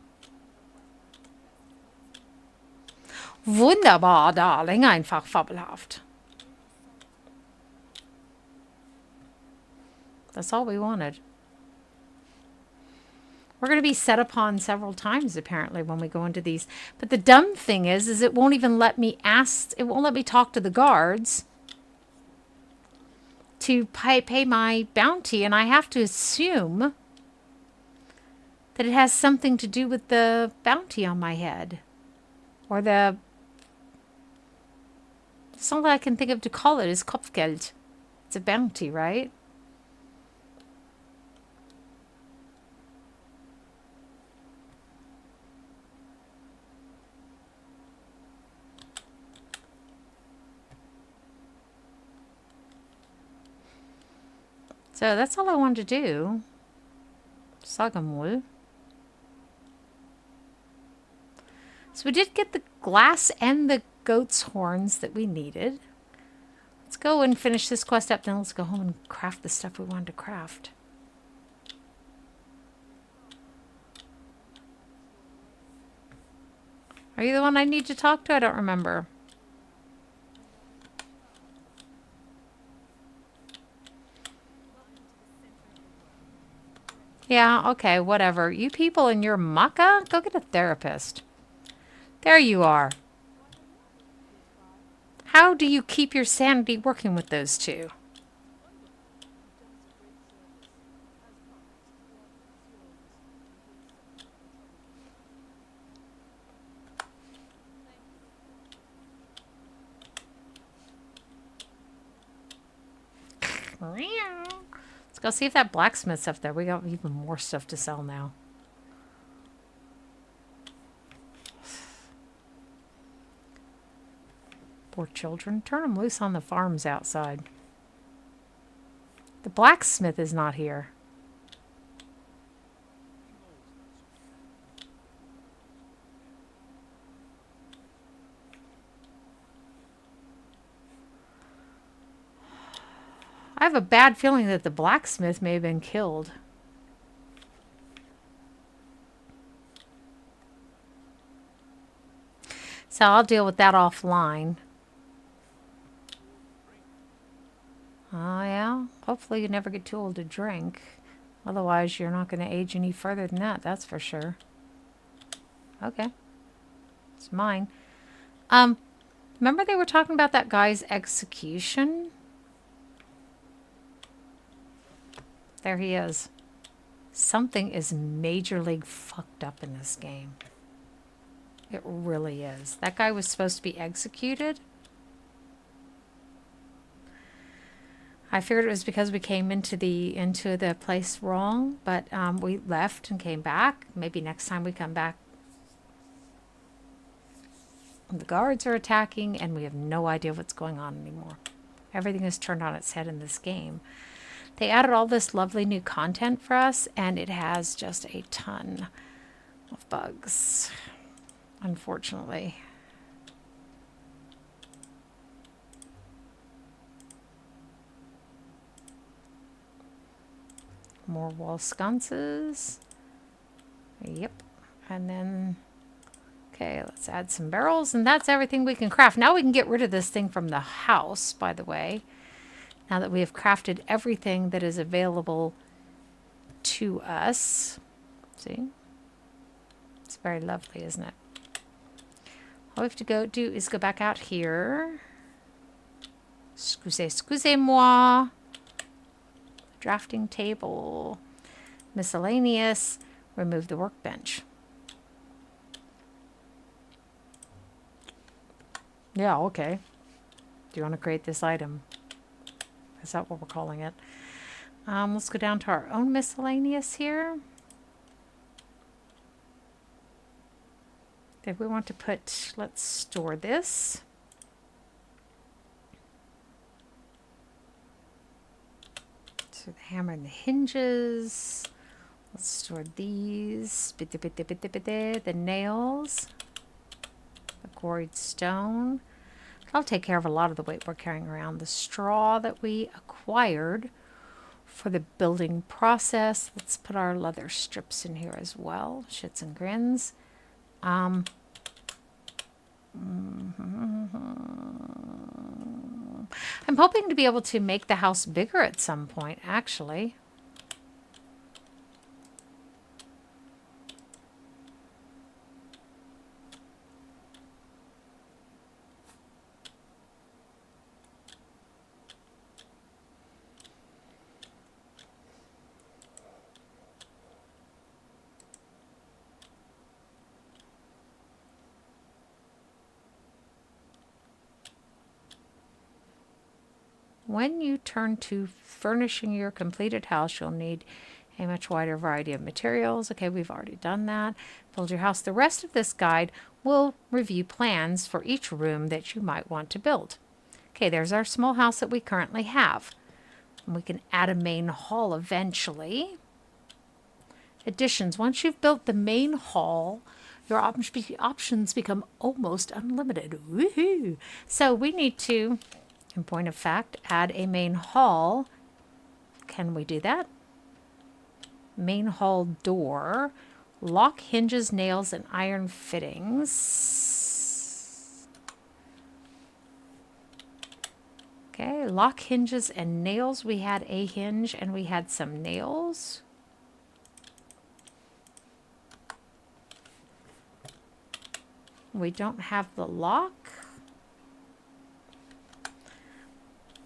Wunderbar, darling. Einfach fabelhaft. That's all we wanted. We're going to be set upon several times, apparently, when we go into these. But the dumb thing is it won't even let me it won't let me talk to the guards to pay my bounty. And I have to assume that it has something to do with the bounty on my head. Or the... Something I can think of to call it is Kopfgeld. It's a bounty, right? So that's all I wanted to do. Sagamol. So we did get the glass and the goat's horns that we needed. Let's go and finish this quest up, then let's go home and craft the stuff we wanted to craft. Are you the one I need to talk to? I don't remember. Yeah, okay, whatever. You people in your maca, go get a therapist. There you are. How do you keep your sanity working with those two? Let's go see if that blacksmith's up there. We got even more stuff to sell now. Poor children. Turn them loose on the farms outside. The blacksmith is not here. I have a bad feeling that the blacksmith may have been killed. So I'll deal with that offline. Oh, yeah? Hopefully you never get too old to drink. Otherwise, you're not going to age any further than that, that's for sure. Okay. It's mine. Remember they were talking about that guy's execution? There he is. Something is major league fucked up in this game. It really is. That guy was supposed to be executed. I figured it was because we came into the place wrong, but we left and came back. Maybe next time we come back, the guards are attacking and we have no idea what's going on anymore. Everything is turned on its head in this game. They added all this lovely new content for us, and it has just a ton of bugs, unfortunately. More wall sconces. Yep. And then, okay, let's add some barrels, and that's everything we can craft. Now we can get rid of this thing from the house, by the way. Now that we have crafted everything that is available to us. See? It's very lovely, isn't it? All we have to do is go back out here. Excusez-moi. Drafting table. Miscellaneous. Remove the workbench. Yeah, okay. Do you want to create this item? Is that what we're calling it? Let's go down to our own miscellaneous here. If we want to put, let's store this. So the hammer and the hinges. Let's store these. The nails. The quarried stone. I'll take care of a lot of the weight we're carrying around. The straw that we acquired for the building process. Let's put our leather strips in here as well. Shits and grins. I'm hoping to be able to make the house bigger at some point, actually. When you turn to furnishing your completed house, you'll need a much wider variety of materials. Okay, we've already done that. Build your house. The rest of this guide will review plans for each room that you might want to build. Okay, there's our small house that we currently have. And we can add a main hall eventually. Additions. Once you've built the main hall, your options become almost unlimited. Woohoo! So we need to, in point of fact, add a main hall. Can we do that? Main hall door. Lock, hinges, nails, and iron fittings. Okay, lock, hinges, and nails. We had a hinge and we had some nails. We don't have the lock.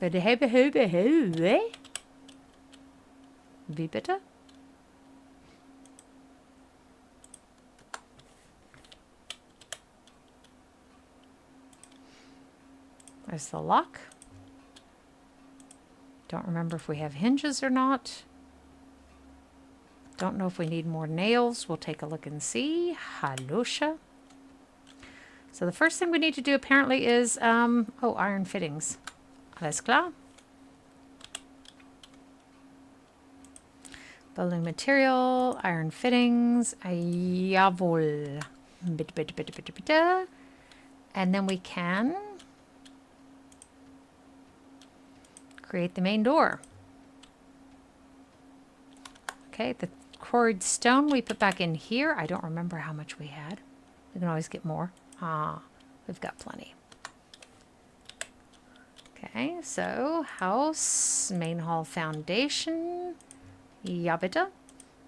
Wie bitte? There's the lock. Don't remember if we have hinges or not. Don't know if we need more nails. We'll take a look and see. Halosha. So the first thing we need to do apparently is, oh, iron fittings. Alles klar. Building material, iron fittings, jawohl. Bitte, bitte, bitte, bitte, bitte. And then we can create the main door. Okay, the quarried stone we put back in here. I don't remember how much we had. We can always get more. Ah, we've got plenty. Okay, so house, main hall foundation, ja bitte.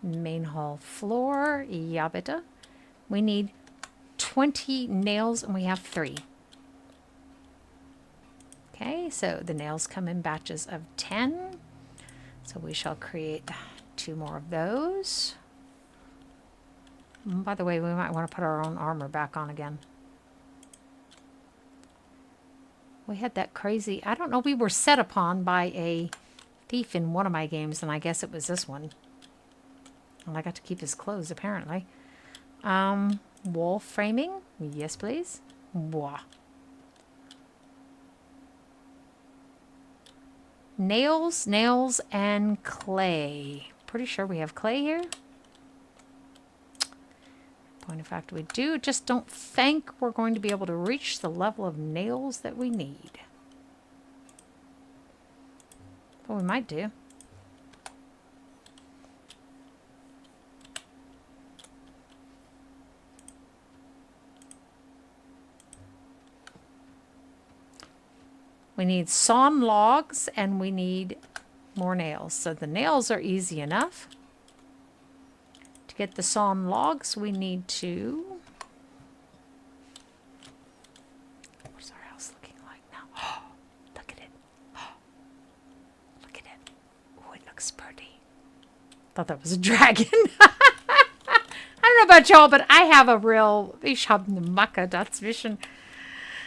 Main hall floor, ja bitte. We need 20 nails and we have 3. Okay, so the nails come in batches of 10. So we shall create 2 more of those. By the way, we might want to put our own armor back on again. We had that crazy, I don't know, we were set upon by a thief in one of my games, and I guess it was this one. And I got to keep his clothes, apparently. Wall framing, yes please. Wah. Nails, nails, and clay. Pretty sure we have clay here. Point of fact, we do. Just don't think we're going to be able to reach the level of nails that we need. But we might do. We need sawn logs and we need more nails. So the nails are easy enough. To get the sawn logs, we need to... What's our house looking like now? Oh, look at it. Oh, look at it. Oh, it looks pretty. Thought that was a dragon. I don't know about y'all, but I have a real... Ich habe eine Macke dazwischen.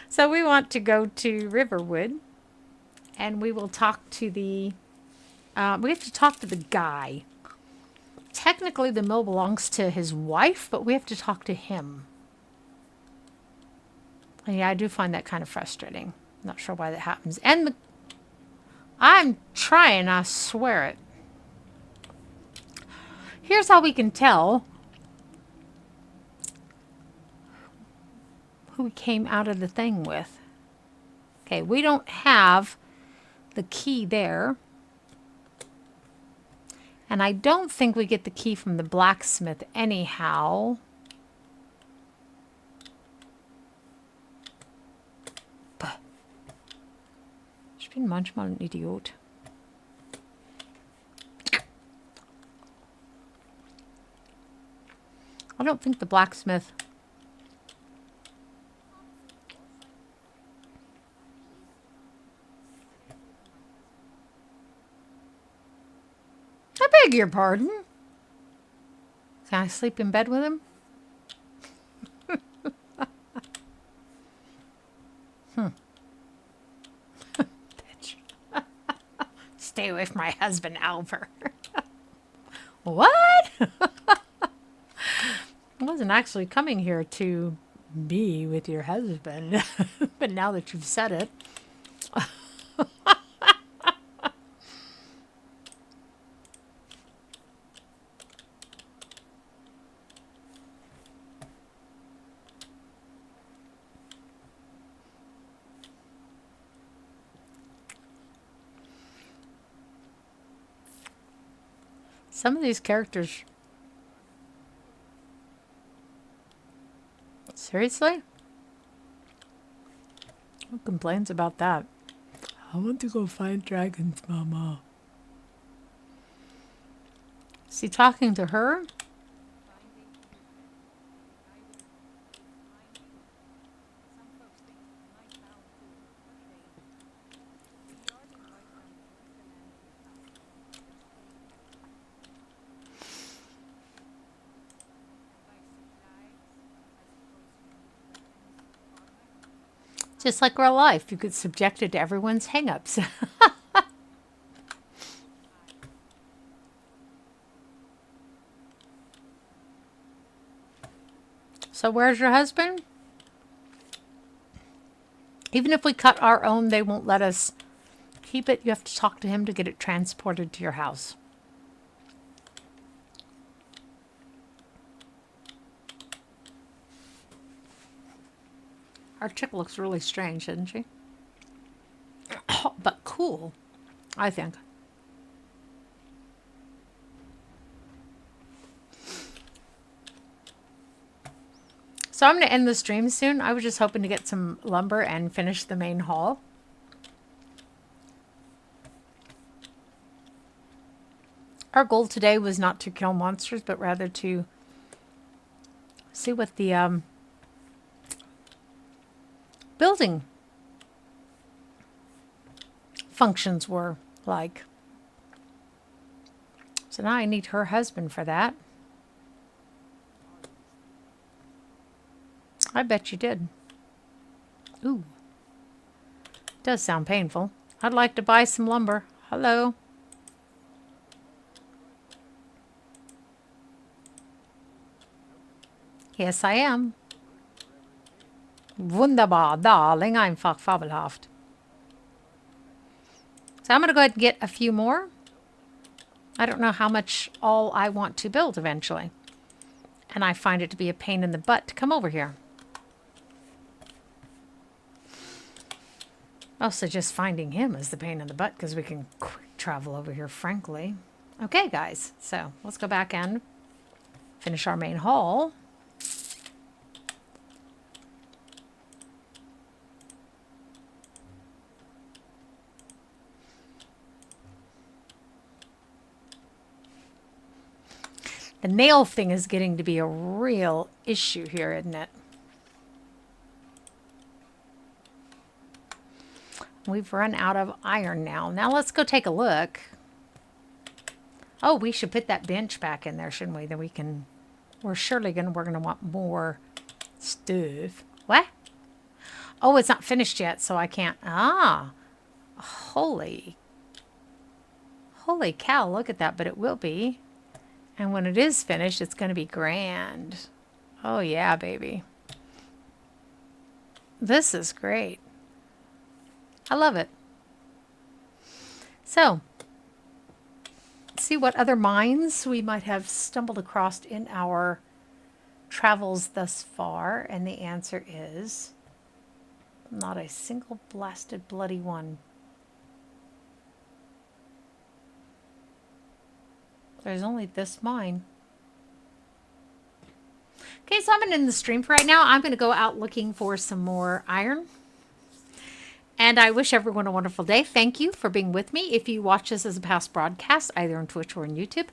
So we want to go to Riverwood, and we will talk to the... we have to talk to the guy. Technically, the mill belongs to his wife, but we have to talk to him. And yeah, I do find that kind of frustrating. Not sure why that happens. And I'm trying, I swear it. Here's how we can tell who we came out of the thing with. Okay, we don't have the key there. And I don't think we get the key from the blacksmith anyhow. Puh. Ich bin manchmal ein Idiot. I don't think the blacksmith... I beg your pardon. Can I sleep in bed with him? Bitch. Stay away from my husband, Albert. What? I wasn't actually coming here to be with your husband. But now that you've said it. Some of these characters... Seriously? Who complains about that? I want to go find dragons, Mama. Is he talking to her? Just like real life, you get subjected to everyone's hang-ups. So where's your husband? Even if we cut our own, they won't let us keep it. You have to talk to him to get it transported to your house. Our chick looks really strange, doesn't she? But cool, I think. So I'm going to end the stream soon. I was just hoping to get some lumber and finish the main haul. Our goal today was not to kill monsters, but rather to see what the building functions were like. So now I need her husband for that. I bet you did. Ooh. Does sound painful. I'd like to buy some lumber. Hello. Yes, I am. Wunderbar, darling. Einfach fabelhaft. So I'm going to go ahead and get a few more. I don't know how much all I want to build eventually. And I find it to be a pain in the butt to come over here. Also, just finding him is the pain in the butt because we can quick travel over here, frankly. Okay, guys. So let's go back and finish our main haul. The nail thing is getting to be a real issue here, isn't it? We've run out of iron now. Now let's go take a look. Oh, we should put that bench back in there, shouldn't we? Then we can... We're gonna want more stuff. What? Oh, it's not finished yet, so I can't... Ah! Holy cow, look at that, but it will be. And when it is finished, it's going to be grand. Oh, yeah, baby. This is great. I love it. So, let's see what other mines we might have stumbled across in our travels thus far. And the answer is not a single blasted bloody one. There's only this mine. Okay, so I'm going to end the stream for right now. I'm going to go out looking for some more iron. And I wish everyone a wonderful day. Thank you for being with me. If you watch this as a past broadcast, either on Twitch or on YouTube,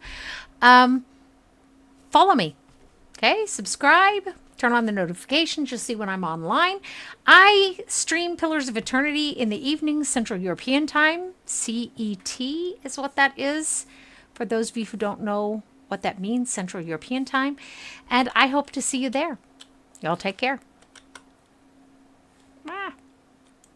follow me. Okay, subscribe. Turn on the notifications. You'll see when I'm online. I stream Pillars of Eternity in the evening, Central European Time. CET is what that is. For those of you who don't know what that means, Central European Time. And I hope to see you there. Y'all take care.